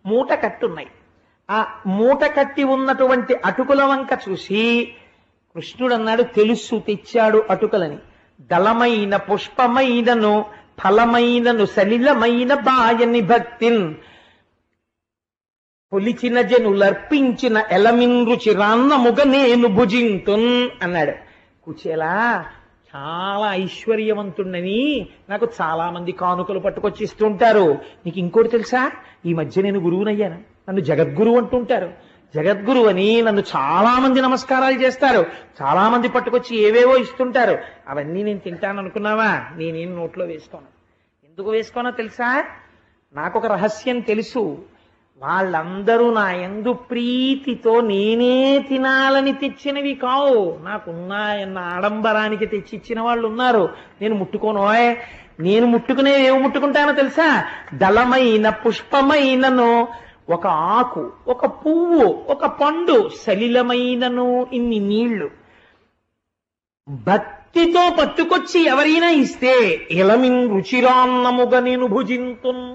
మూట కట్టున్నాయి. ఆ మూట కట్టి ఉన్నటువంటి అటుకుల వంక చూసి కృష్ణుడు అన్నాడు, తెలుసు తెచ్చాడు అటుకులని. దళమైన పుష్పమైనను ఫలమైనను సలిలమైన బాయని భక్తిన్ పొలిచిన జనులర్పించిన ఎలమిన్ రుచిరాన్నముగ నేను భుజింతున్ అన్నాడు. కుచేలా చాలా ఐశ్వర్యవంతుణ్ణని నాకు చాలా మంది కానుకలు పట్టుకొచ్చి ఇస్తుంటారు. నీకు ఇంకోటి తెలుసా, ఈ మధ్య నేను గురువునయ్యాను, నన్ను జగద్గురు అంటుంటారు. జగద్గురు అని నన్ను చాలా మంది నమస్కారాలు చేస్తారు, చాలా మంది పట్టుకొచ్చి ఏవేవో ఇస్తుంటారు. అవన్నీ నేను తింటాను అనుకున్నావా? నేనేం నోట్లో వేసుకోను. ఎందుకు వేసుకోనో తెలుసా, నాకు ఒక రహస్యం తెలుసు. వాళ్ళందరూ నా యందు ప్రీతితో నేనే తినాలని తెచ్చినవి కావు, నాకున్నాయన్న ఆడంబరానికి తెచ్చిచ్చిన వాళ్ళు ఉన్నారు. నేను ముట్టుకోనోయ్. నేను ముట్టుకునేవి ఏమి ముట్టుకుంటానో తెలుసా, దళమైన పుష్పమైనను, ఒక ఆకు, ఒక పువ్వు, ఒక పండు, సలిలమైనను ఇన్ని నీళ్లు భక్తితో పట్టుకొచ్చి ఎవరైనా ఇస్తే ఎలమిన్ రుచిరాన్నముగా నేను భుజింతున్,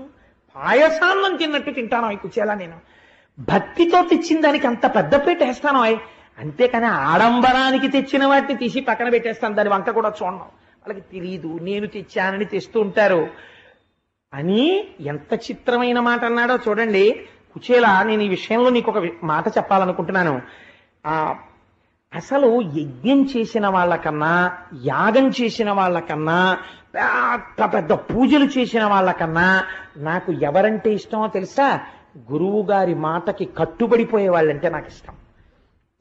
పాయసాన్నం తిన్నట్టు తింటాను అవి కుచేలా. నేను భక్తితో తెచ్చిన దానికి అంత పెద్దపేట వేస్తాను అవి, అంతేకాని ఆడంబరానికి తెచ్చిన వాటిని తీసి పక్కన పెట్టేస్తాను, దాని వంక కూడా చూడను. వాళ్ళకి తెలియదు నేను తెచ్చానని తెస్తూ ఉంటారు అని. ఎంత చిత్రమైన మాట అన్నాడో చూడండి కుచేలా. నేను ఈ విషయంలో నీకు ఒక మాట చెప్పాలనుకుంటున్నాను. అసలు యజ్ఞం చేసిన వాళ్ళకన్నా, యాగం చేసిన వాళ్ళకన్నా, పెద్ద పెద్ద పూజలు చేసిన వాళ్ళకన్నా నాకు ఎవరంటే ఇష్టమో తెలుసా, గురువు గారి మాటకి కట్టుబడిపోయే వాళ్ళంటే నాకు ఇష్టం.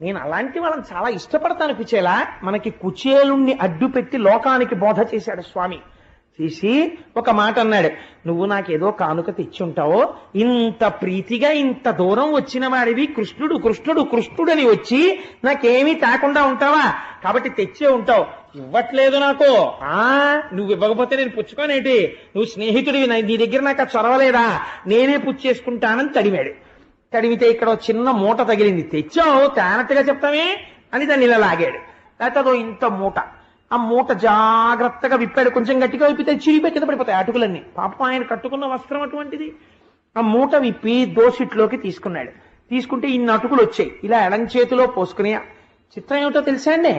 నేను అలాంటి వాళ్ళని చాలా ఇష్టపడతాను కుచేలా. మనకి కుచేలుణ్ణి అడ్డు పెట్టి లోకానికి బోధ చేశాడు స్వామి. చేసి ఒక మాట అన్నాడు, నువ్వు నాకేదో కానుక తెచ్చి ఉంటావో, ఇంత ప్రీతిగా ఇంత దూరం వచ్చిన వాడివి, కృష్ణుడు కృష్ణుడు కృష్ణుడని వచ్చి నాకేమీ తాకుండా ఉంటావా, కాబట్టి తెచ్చే ఉంటావు, ఇవ్వట్లేదు నాకు. నువ్వు ఇవ్వకపోతే నేను పుచ్చుకోనేటి, నువ్వు స్నేహితుడివి, నీ దగ్గర నాకు చొరవలేదా, నేనే పుచ్చేసుకుంటానని తడివాడు. తడివితే ఇక్కడ చిన్న మూట తగిలింది. తెచ్చావు తేనట్టుగా చెప్తామే అని దాన్ని ఇలా లాగాడు. లేకపోతే అదో ఇంత మూట, ఆ మూట జాగ్రత్తగా విప్పాడు. కొంచెం గట్టిగా విప్పితే చిరిగిపోయి కింద పడిపోతాయి అటుకులన్నీ. పాపం ఆయన కట్టుకున్న వస్త్రం అటువంటిది. ఆ మూట విప్పి దోసిట్లోకి తీసుకున్నాడు. తీసుకుంటే ఇన్ని అటుకులు వచ్చాయి. ఇలా ఎడం చేతిలో పోసుకుని, చిత్రం ఏమిటో తెలుసా అండి,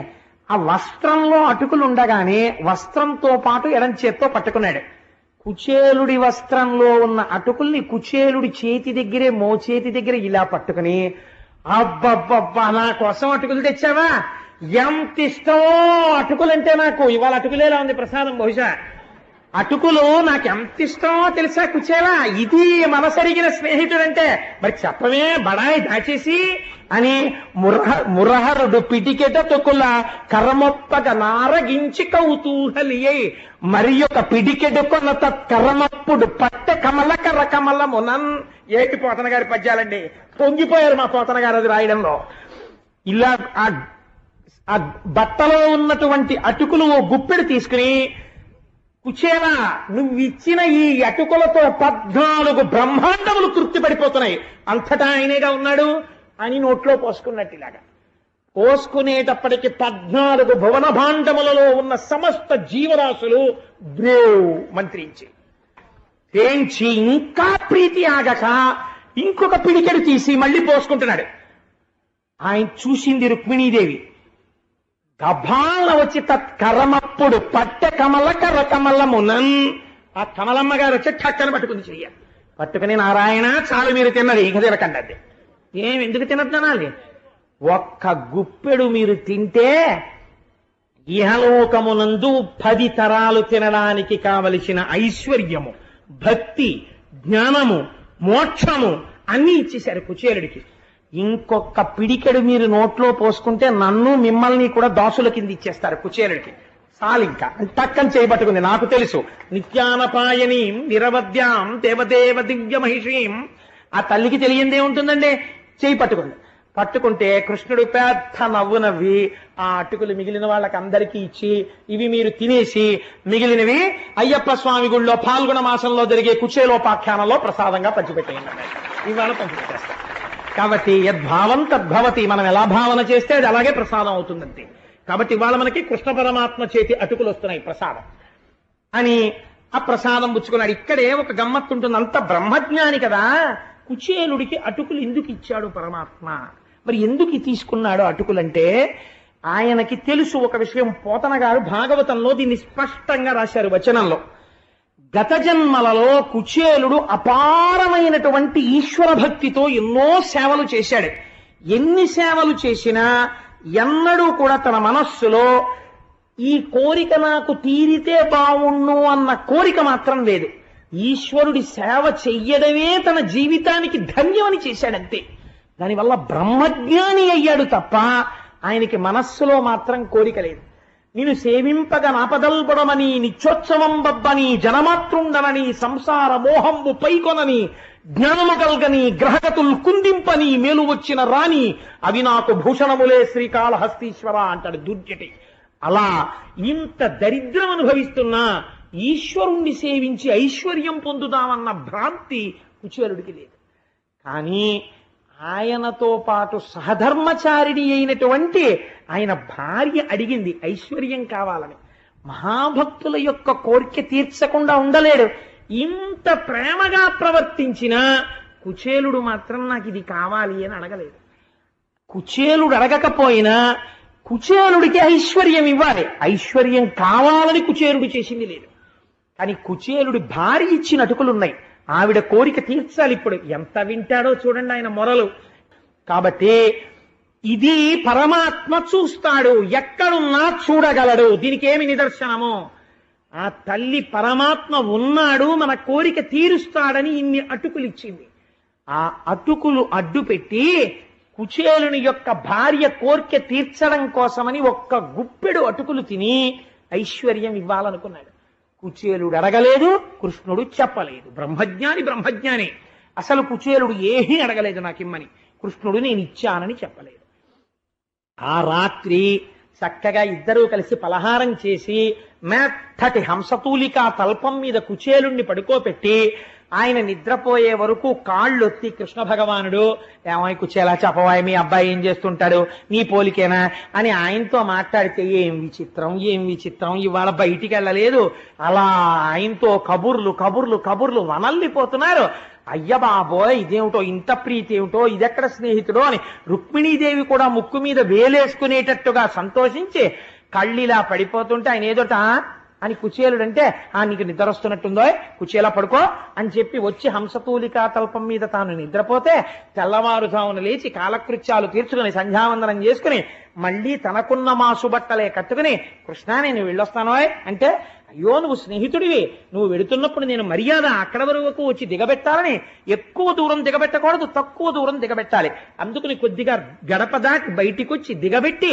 ఆ వస్త్రంలో అటుకులు ఉండగానే వస్త్రంతో పాటు ఎడం చేత్తో పట్టుకున్నాడు. కుచేలుడి వస్త్రంలో ఉన్న అటుకుల్ని కుచేలుడి చేతి దగ్గరే మోచేతి దగ్గర ఇలా పట్టుకుని, అబ్బబ్బబ్బా నా కోసం అటుకులు తెచ్చావా, ఎంత ఇష్టమో అటుకులంటే నాకు. ఇవాళ అటుకులేలా ఉంది ప్రసాదం, బహుశా అటుకులు నాకు ఎంత ఇష్టమో తెలుసా కుచేలా, ఇది మనసరిగిన స్నేహితుడంటే. మరి చెప్పవే బడాయి దాచేసి అని మురహరుడు పిటికెట తొక్కుల కర్రమొప్పగ నారగించి కౌతూహలియై మరి యొక్క పిడికెడు కొన్న కర్రమప్పుడు పట్టె కమల కర్ర కమలమునన్. ఏటి పోతన గారి పద్యాలండి, పొంగిపోయారు మా పోతన గారు అది రాయడంలో. ఇలా ఆ బట్టలో ఉన్నటువంటి అటుకులు ఓ గుప్పెడు తీసుకుని, కుచేలా నువ్విచ్చిన ఈ అటుకులతో 14 బ్రహ్మాండములు తృప్తి పడిపోతున్నాయి, అంతటా ఆయనేగా ఉన్నాడు అని నోట్లో పోసుకున్నట్టు. ఇలాగా పోసుకునేటప్పటికి 14 భువన భాండములలో ఉన్న సమస్త జీవరాశులు బ్రేవ్ మంత్రించి తేంచి ఇంకా ప్రీతి ఆగక ఇంకొక పిడికెడు తీసి మళ్ళీ పోసుకుంటున్నాడు. ఆయన చూసింది రుక్మిణీదేవి. గభాల వచ్చి తత్కరమప్పుడు పట్టె కమల కర్ర కమలమునన్. ఆ కమలమ్మ గారు వచ్చి ఠక్కన పట్టుకుని చెయ్య పట్టుకుని, నారాయణ చాలు మీరు తిన్నది, ఇక తినకండి. ఎందుకు తినద్దానాలి, ఒక్క గుప్పెడు మీరు తింటే ఇహలోకమునందు 10 తరాలు తినడానికి కావలసిన ఐశ్వర్యము, భక్తి, జ్ఞానము, మోక్షము అన్నీ ఇచ్చేశారు కుచేలుడికి. ఇంకొక పిడికెడు మీరు నోట్లో పోసుకుంటే నన్ను మిమ్మల్ని కూడా దాసుల కింద ఇచ్చేస్తారు కుచేలుడికి. చాలింకా టక్కని చేయబట్టుకుంది. నాకు తెలుసు, నిత్యానపాయనీం నిరవద్యాం దేవదేవ దివ్య మహిషీం. ఆ తల్లికి తెలియందే ఉంటుందండి. చేయి పట్టుకుంది. పట్టుకుంటే కృష్ణుడు పెద్ద నవ్వు నవ్వి ఆ అటుకులు మిగిలిన వాళ్ళకి అందరికీ ఇచ్చి, ఇవి మీరు తినేసి మిగిలినవి అయ్యప్ప స్వామి గుళ్ళో పాల్గొన మాసంలో జరిగే కుచేలోపాఖ్యానంలో ప్రసాదంగా పంచిపెట్టేయండి. ఇవాళ పంచిపెట్టేస్తాం. కాబట్టి యద్భావం తద్భవతి, మనం ఎలా భావన చేస్తే అది అలాగే ప్రసాదం అవుతుందంతే. కాబట్టి ఇవాళ మనకి కృష్ణ పరమాత్మ చేతి అటుకులు వస్తున్నాయి ప్రసాదం అని ఆ ప్రసాదం పుచ్చుకున్నాడు. ఇక్కడే ఒక గమ్మత్తు ఉంటుంది. అంత బ్రహ్మజ్ఞాని కదా, కుచేలుడికి అటుకులు ఎందుకు ఇచ్చాడు పరమాత్మ, మరి ఎందుకు తీసుకున్నాడు అటుకులంటే ఆయనకి తెలుసు ఒక విషయం. పోతన గారు భాగవతంలో దీన్ని స్పష్టంగా రాశారు వచనంలో. గత జన్మలలో కుచేలుడు అపారమైనటువంటి ఈశ్వర భక్తితో ఎన్నో సేవలు చేశాడు. ఎన్ని సేవలు చేసినా ఎన్నడూ కూడా తన మనస్సులో ఈ కోరిక నాకు తీరితే బావుణ్ణు అన్న కోరిక మాత్రం లేదు. ఈశ్వరుడి సేవ చెయ్యడమే తన జీవితానికి ధన్యమని చేశాడంతే. దానివల్ల బ్రహ్మజ్ఞాని అయ్యాడు తప్ప ఆయనకి మనస్సులో మాత్రం కోరిక లేదు. నేను సేవింపగా నాపదల్పడమని నిత్యోత్సవం బబ్బని జనమాతృండనని సంసార మోహంబు పైకొనని జ్ఞానము కల్గని గ్రహగతులు కుందింపని మేలు వచ్చిన రాని అవి నాకు భూషణములే శ్రీకాళహస్తీశ్వర అంటాడు దుర్జటి. అలా ఇంత దరిద్రం అనుభవిస్తున్నా ఈశ్వరుణ్ణి సేవించి ఐశ్వర్యం పొందుదామన్న భ్రాంతి కుచేలుడికి లేదు. కానీ ఆయనతో పాటు సహధర్మచారిణి అయినటువంటి ఆయన భార్య అడిగింది ఐశ్వర్యం కావాలని. మహాభక్తుల యొక్క కోరిక తీర్చకుండా ఉండలేడు. ఇంత ప్రేమగా ప్రవర్తించినా కుచేలుడు మాత్రం నాకు ఇది కావాలి అని అడగలేదు. కుచేలుడు అడగకపోయినా కుచేలుడికి ఐశ్వర్యం ఇవ్వాలి. ఐశ్వర్యం కావాలని కుచేలుడు చేసింది లేదు. కానీ కుచేలుడి భార్య ఇచ్చిన అటుకులున్నాయి. ఆవిడ కోరిక తీర్చాలి. ఇప్పుడు ఎంత వింటాడో చూడండి ఆయన మొరలు. కాబట్టి ఇది పరమాత్మ చూస్తాడు, ఎక్కడున్నా చూడగలడు. దీనికి ఏమి నిదర్శనము? ఆ తల్లి పరమాత్మ ఉన్నాడు, మన కోరిక తీరుస్తాడని ఇన్ని అటుకులు ఇచ్చింది. ఆ అటుకులు అడ్డు పెట్టి కుచేలుని యొక్క భార్య కోరిక తీర్చడం కోసమని ఒక్క గుప్పెడు అటుకులు తిని ఐశ్వర్యం ఇవ్వాలనుకున్నాడు. కుచేలుడు అడగలేదు, కృష్ణుడు చెప్పలేదు. బ్రహ్మజ్ఞాని బ్రహ్మజ్ఞాని. అసలు కుచేలుడు ఏమీ అడగలేదు నాకిమ్మని. కృష్ణుడు నేను ఇచ్చానని చెప్పలేదు. ఆ రాత్రి చక్కగా ఇద్దరూ కలిసి పలహారం చేసి మెత్తటి హంసతూలికా తల్పం మీద కుచేలుణ్ణి పడుకోపెట్టి ఆయన నిద్రపోయే వరకు కాళ్ళొత్తి కృష్ణ భగవానుడు, ఏమై కుచేలా చెప్పవాయి మీ అబ్బాయి ఏం చేస్తుంటాడు, నీ పోలికేనా అని ఆయనతో మాట్లాడితే ఏం విచిత్రం ఏం విచిత్రం, ఇవాళ బయటికి వెళ్ళలేదు. అలా ఆయనతో కబుర్లు కబుర్లు కబుర్లు వనల్లిపోతున్నారు. అయ్య బాబోయ్ ఇదేమిటో, ఇంత ప్రీతి ఏమిటో, ఇదెక్కడ స్నేహితుడో అని రుక్మిణీదేవి కూడా ముక్కు మీద వేలేసుకునేటట్టుగా సంతోషించి కళ్ళిలా పడిపోతుంటే ఆయన ఏదోట అని కుచేలుడంటే నీకు నిద్ర వస్తున్నట్టుందో కుచేలా పడుకో అని చెప్పి వచ్చి హంసతూలికా తల్పం మీద తాను నిద్రపోతే తెల్లవారుజామున లేచి కాలకృత్యాలు తీర్చుకుని సంధ్యావందనం చేసుకుని మళ్ళీ తనకున్న మాసు బట్టలే కట్టుకుని కృష్ణ నేను వెళ్ళొస్తాను అంటే అయ్యో నువ్వు స్నేహితుడివి, నువ్వు వెడుతున్నప్పుడు నేను మర్యాద అక్కడ వరకు వచ్చి దిగబెట్టాలని, ఎక్కువ దూరం దిగబెట్టకూడదు, తక్కువ దూరం దిగబెట్టాలి. అందుకని కొద్దిగా గడప దాటి బయటికి వచ్చి దిగబెట్టి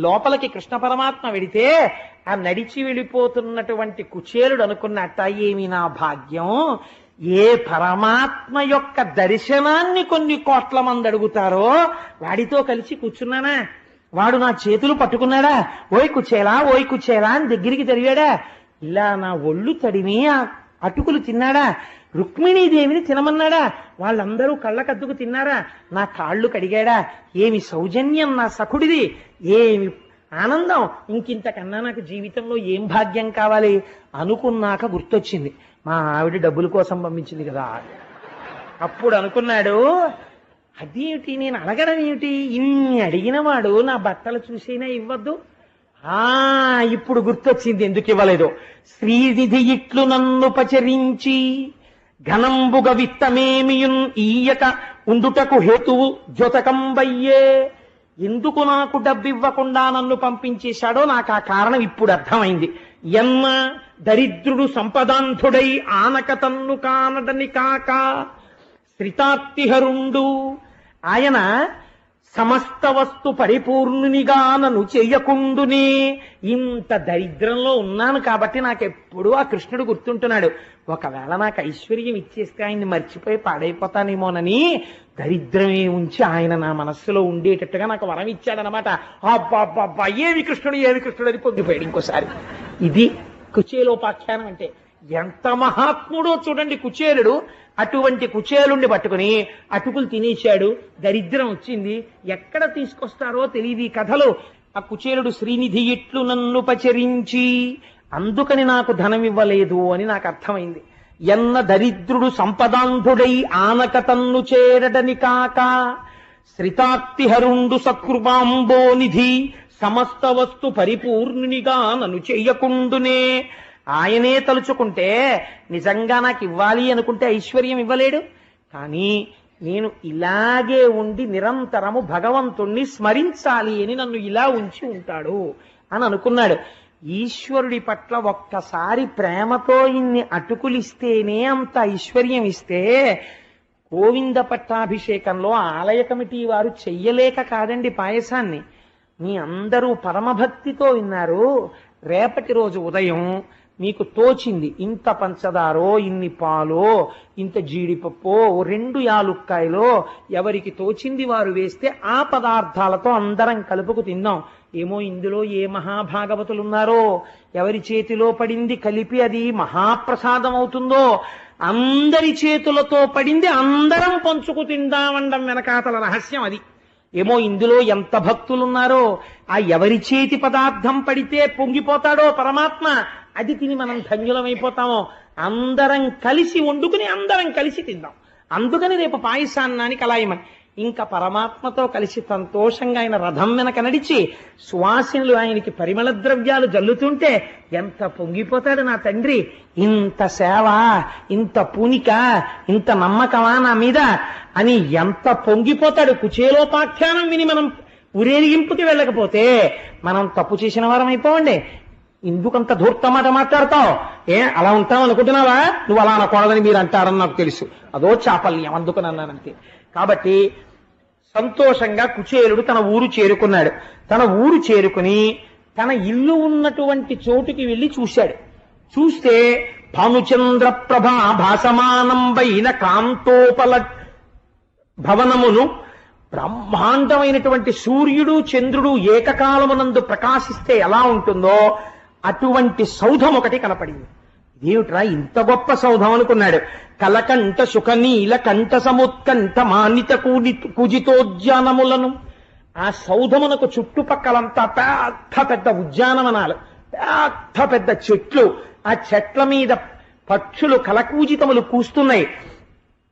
లోపలికి కృష్ణ పరమాత్మ వెడితే ఆ నడిచి వెళ్ళిపోతున్నటువంటి కుచేలుడు అనుకున్నట్ట ఏమి నా భాగ్యం, ఏ పరమాత్మ యొక్క దర్శనాన్ని కొన్ని కోట్ల మంది అడుగుతారో వాడితో కలిసి కూర్చున్నానా, వాడు నా చేతులు పట్టుకున్నాడా, ఓయ్ కుచేలా అని దగ్గరికి జరిగాడా, ఇలా నా ఒళ్ళు తడిమి ఆ అటుకులు తిన్నాడా, రుక్మిణీదేవిని తినమన్నాడా, వాళ్ళందరూ కళ్ళకద్దుకు తిన్నారా, నా కాళ్ళు కడిగాడా, ఏమి సౌజన్యం నా సఖుడిది, ఏమి ఆనందం, ఇంకింతకన్నా నాకు జీవితంలో ఏం భాగ్యం కావాలి అనుకున్నాక గుర్తొచ్చింది మా ఆవిడ డబ్బుల కోసం పంపించింది కదా. అప్పుడు అనుకున్నాడు అదేమిటి నేను అడగడం ఏమిటి, ఇన్ని అడిగిన వాడు నా బట్టలు చూసైనా ఇవ్వద్దు. ఇప్పుడు గుర్తొచ్చింది ఎందుకు ఇవ్వలేదు. శ్రీనిధి ఇట్లు నన్ను పచరించి ఘనంబుగ విత్తమేమియున్ ఈయక ఉండుటకు హేతువు జ్యోతకంబయ్యే. ఎందుకు నాకు డబ్బివ్వకుండా నన్ను పంపించేశాడో నాకు ఆ కారణం ఇప్పుడు అర్థమైంది. ఎన్న దరిద్రుడు సంపదాంధుడై ఆనక తన్ను కానడని కాక శ్రితార్తిహరుండు, ఆయన సమస్త వస్తు పరిపూర్ణునిగా నన్ను చెయ్యకుండునే. ఇంత దరిద్రంలో ఉన్నాను కాబట్టి నాకెప్పుడు ఆ కృష్ణుడు గుర్తుంటున్నాడు. ఒకవేళ నాకు ఐశ్వర్యం ఇచ్చేస్తే ఆయన్ని మర్చిపోయి పాడైపోతానేమోనని దరిద్రమే ఉంచి ఆయన నా మనస్సులో ఉండేటట్టుగా నాకు వరం ఇచ్చాడనమాట. అబ్బా ఏమి కృష్ణుడు అని పొంగిపోయాడు ఇంకోసారి. ఇది కుచేలోపాఖ్యానం అంటే. ఎంత మహాత్ముడో చూడండి కుచేలుడు. అటువంటి కుచేలుండి పట్టుకుని అటుకులు తినేశాడు, దరిద్రం వచ్చింది. ఎక్కడ తీసుకొస్తారో తెలియదు ఈ కథలో. ఆ కుచేలుడు శ్రీనిధి ఇట్లు నన్ను పచరించి అందుకని నాకు ధనం ఇవ్వలేదు అని నాకు అర్థమైంది. ఎన్న దరిద్రుడు సంపదాంధుడై ఆనక తన్ను చేరడని కాక శ్రితార్తిహరుండు సత్కృపాంబోనిధి సమస్త వస్తు పరిపూర్ణునిగా నన్ను చెయ్యకుండునే. ఆయనే తలుచుకుంటే నిజంగా నాకు ఇవ్వాలి అనుకుంటే ఐశ్వర్యం ఇవ్వలేడు. కానీ నేను ఇలాగే ఉండి నిరంతరము భగవంతుణ్ణి స్మరించాలి అని నన్ను ఇలా ఉంచి ఉంటాడు అని అనుకున్నాడు. ఈశ్వరుడి పట్ల ఒక్కసారి ప్రేమతో ఇన్ని అటుకులిస్తేనే అంత ఐశ్వర్యం ఇస్తే గోవింద పట్టాభిషేకంలో ఆలయ కమిటీ వారు చెయ్యలేక కాదండి పాయసాన్ని. మీ అందరూ పరమభక్తితో విన్నారు. రేపటి రోజు ఉదయం మీకు తోచింది ఇంత పంచదారో, ఇన్ని పాలో, ఇంత జీడిపప్పో, 2 యాలుక్కాయలో ఎవరికి తోచింది వారు వేస్తే ఆ పదార్థాలతో అందరం కలుపుకు తిందాం. ఏమో ఇందులో ఏ మహాభాగవతులున్నారో ఎవరి చేతిలో పడింది కలిపి అది మహాప్రసాదం అవుతుందో, అందరి చేతులతో పడింది అందరం పంచుకు తిందామండం వెనకాతల రహస్యం అది. ఏమో ఇందులో ఎంత భక్తులున్నారో, ఆ ఎవరి చేతి పదార్థం పడితే పొంగిపోతాడో పరమాత్మ, అది తిని మనం ధన్యులమైపోతామో. అందరం కలిసి వండుకుని అందరం కలిసి తిందాం. అందుకని రేపు పాయసాన్నాన్ని కలాయమని ఇంకా పరమాత్మతో కలిసి సంతోషంగా ఆయన రథం వెనక నడిచి సువాసినులు ఆయనకి పరిమళ ద్రవ్యాలు జల్లుతుంటే ఎంత పొంగిపోతాడు నా తండ్రి. ఇంత సేవ, ఇంత పూనిక, ఇంత నమ్మకమా నా మీద అని ఎంత పొంగిపోతాడు. కుచేలోపాఖ్యానం విని మనం ఊరేగింపుకి వెళ్ళకపోతే మనం తప్పు చేసిన వారం అయిపోవండి. ఎందుకంత ధూర్తమాట మాట్లాడతావు, అలా ఉంటావు అనుకుంటున్నావా, నువ్వు అలా అనకూడదని మీరు అంటారని నాకు తెలుసు, అదో చాపల్యం అందుకని అన్నానంతే. కాబట్టి సంతోషంగా కుచేలుడు తన ఊరు చేరుకున్నాడు. తన ఊరు చేరుకుని తన ఇల్లు ఉన్నటువంటి చోటుకి వెళ్ళి చూశాడు. చూస్తే భానుచంద్ర ప్రభా భాసమానంబైన కాంతోపల భవనమును బ్రహ్మాండమైనటువంటి సూర్యుడు చంద్రుడు ఏకకాలమునందు ప్రకాశిస్తే ఎలా ఉంటుందో అటువంటి సౌధం ఒకటి కనపడింది. ఏమిట్రా ఇంత గొప్ప సౌధం అనుకున్నాడు. కలకంఠ సుఖనీల కంఠ సముత్కంఠ మానిత కూజితోద్యానములను, ఆ సౌధమునకు చుట్టుపక్కలంతా పెద్ద పెద్ద ఉద్యానవనాలు, పెద్ద పెద్ద చెట్లు, ఆ చెట్ల మీద పక్షులు కలకూజితములు కూస్తున్నాయి.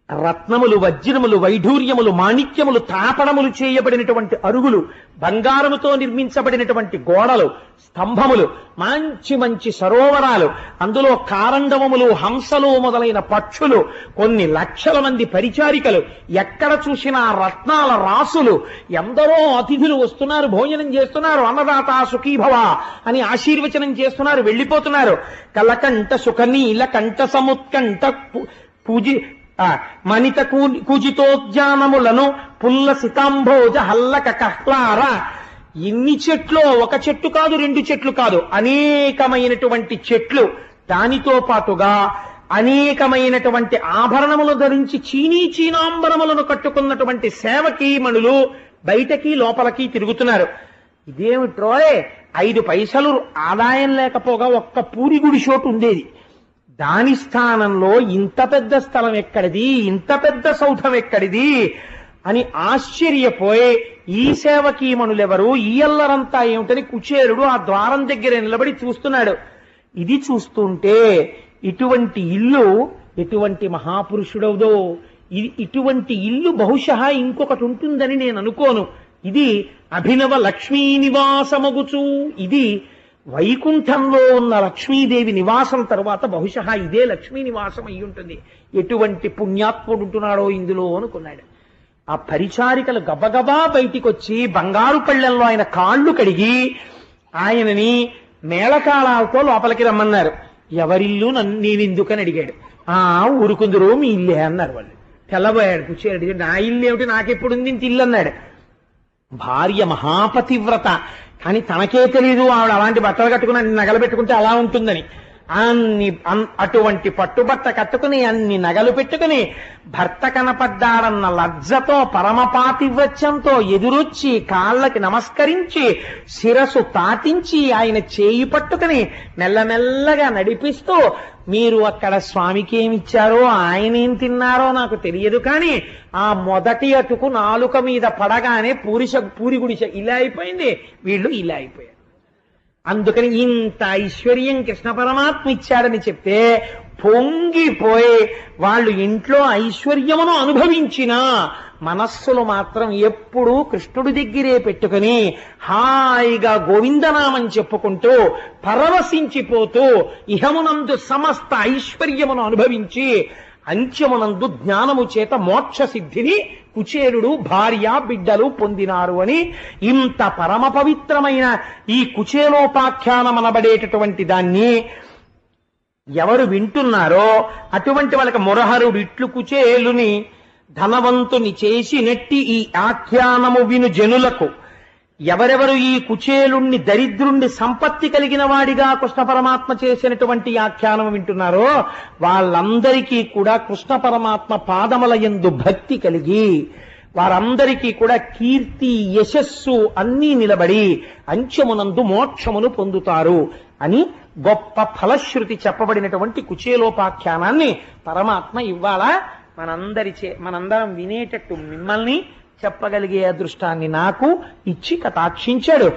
రత్నములు, వజ్రములు, వైఢూర్యములు, మాణిక్యములు, తాపడములు చేయబడినటువంటి అరుగులు, బంగారముతో నిర్మించబడినటువంటి గోడలు, స్తంభములు, మంచి మంచి సరోవరాలు, అందులో కారండవములు, హంసలు మొదలైన పక్షులు, కొన్ని లక్షల మంది పరిచారికలు, ఎక్కడ చూసినా రత్నాల రాసులు, ఎందరో అతిథులు వస్తున్నారు, భోజనం చేస్తున్నారు, అన్నదాత సుఖీభవ అని ఆశీర్వచనం చేస్తున్నారు, వెళ్ళిపోతున్నారు. కలకంఠ సుఖనీల కంఠ సముత్కంఠ పూజి మణిత కూజితోద్యానములను పుల్ల సితాంభోజ హల్లక కహ్లార. ఇన్ని చెట్లు, ఒక చెట్టు కాదు, రెండు చెట్లు కాదు, అనేకమైనటువంటి చెట్లు, దానితో పాటుగా అనేకమైనటువంటి ఆభరణములు ధరించి చీనాంబరములను కట్టుకున్నటువంటి సేవకీమణులు బయటకి లోపలికి తిరుగుతున్నారు. ఇదేమిట్రోయ్, 5 పైసలు ఆదాయం లేకపోగా ఒక్క పూరి గుడి చోటు ఉండేది, దాని స్థానంలో ఇంత పెద్ద స్థలం ఎక్కడిది, ఇంత పెద్ద సౌధం ఎక్కడిది అని ఆశ్చర్యపోయి ఈ సేవకీమణులెవరు, ఈ అల్లరంతా ఏమిటని కుచేరుడు ఆ ద్వారం దగ్గర నిలబడి చూస్తున్నాడు. ఇది చూస్తుంటే ఇటువంటి ఇల్లు ఎటువంటి మహాపురుషుడవుదో, ఇటువంటి ఇల్లు బహుశः ఇంకొకటి ఉంటుందని నేను అనుకోను. ఇది అభినవ లక్ష్మీ నివాసమగుచు, ఇది వైకుంఠంలో ఉన్న లక్ష్మీదేవి నివాసం తరువాత బహుశः ఇదే లక్ష్మీ నివాసం అయి ఉంటుంది. ఎటువంటి పుణ్యాత్ముడు ఉంటున్నాడో ఇందులో అనుకున్నాడు. ఆ పరిచారికలు గబగబా బయటికి వచ్చి బంగారు పళ్ళెంలో ఆయన కాళ్ళు కడిగి ఆయనని మేళకాళాలతో లోపలికి రమ్మన్నారు. ఎవరిల్లు నేనెందుకని అడిగాడు. ఊరుకుందరు మీ ఇల్లే అన్నారు వాళ్ళు. తెల్లబోయాడు కూర్చోడు. నా ఇల్లు ఏమిటి, నాకెప్పుడుంది ఇంత ఇల్లు అన్నాడు. భార్య మహాపతివ్రత, కానీ తనకే తెలీదు ఆవిడ అలాంటి బట్టలు కట్టుకుని అన్ని నగలు పెట్టుకుంటే అలా ఉంటుందని. అటువంటి పట్టుబట్ట కట్టుకుని అన్ని నగలు పెట్టుకుని భర్త కనపడ్డాడన్న లజ్జతో పరమపాతివ్రత్యంతో ఎదురొచ్చి కాళ్ళకి నమస్కరించి శిరసు తాటించి ఆయన చేయి పట్టుకుని మెల్లమెల్లగా నడిపిస్తూ, మీరు అక్కడ స్వామికి ఏమిచ్చారో ఆయన ఏం తిన్నారో నాకు తెలియదు, కానీ ఆ మొదటి అటుకు నాలుక మీద పడగానే పూరి గుడిసె ఇలా అయిపోయింది, వీళ్ళు ఇలా అయిపోయారు. అందుకని ఇంత ఐశ్వర్యం కృష్ణ పరమాత్మ ఇచ్చాడని చెప్తే పొంగిపోయి వాళ్ళు ఇంట్లో ఐశ్వర్యమును అనుభవించినా మనస్సులు మాత్రం ఎప్పుడూ కృష్ణుడి దగ్గరే పెట్టుకుని హాయిగా గోవిందనామం చెప్పుకుంటూ పరవశించిపోతూ ఇహమునందు సమస్త ఐశ్వర్యమును అనుభవించి అంత్యమునందు జ్ఞానము చేత మోక్ష సిద్ధిని కుచేరుడు భార్య బిడ్డలు పొందినారు అని ఇంత పరమ పవిత్రమైన ఈ కుచేలోపాఖ్యానమనబడేటటువంటి దాన్ని ఎవరు వింటున్నారో అటువంటి వాళ్ళకి మురహరుడు ఇట్లు కుచేలుని ధనవంతుని చేసినట్టి ఈ ఆఖ్యానము విను జనులకు, ఎవరెవరు ఈ కుచేలుణ్ణి దరిద్రుణ్ణి సంపత్తి కలిగిన వాడిగా కృష్ణ పరమాత్మ చేసినటువంటి ఆఖ్యానం వింటున్నారో వాళ్ళందరికీ కూడా కృష్ణ పరమాత్మ పాదముల యందు భక్తి కలిగి వారందరికీ కూడా కీర్తి యశస్సు అన్నీ నిలబడి అంత్యమునందు మోక్షమును పొందుతారు అని గొప్ప ఫలశ్రుతి చెప్పబడినటువంటి కుచేలోపాఖ్యానాన్ని పరమాత్మ ఇవాళ మనందరం వినేటట్టు మిమ్మల్ని చెప్పగలిగే అదృష్టాన్ని నాకు ఇచ్చి కటాక్షించాడు.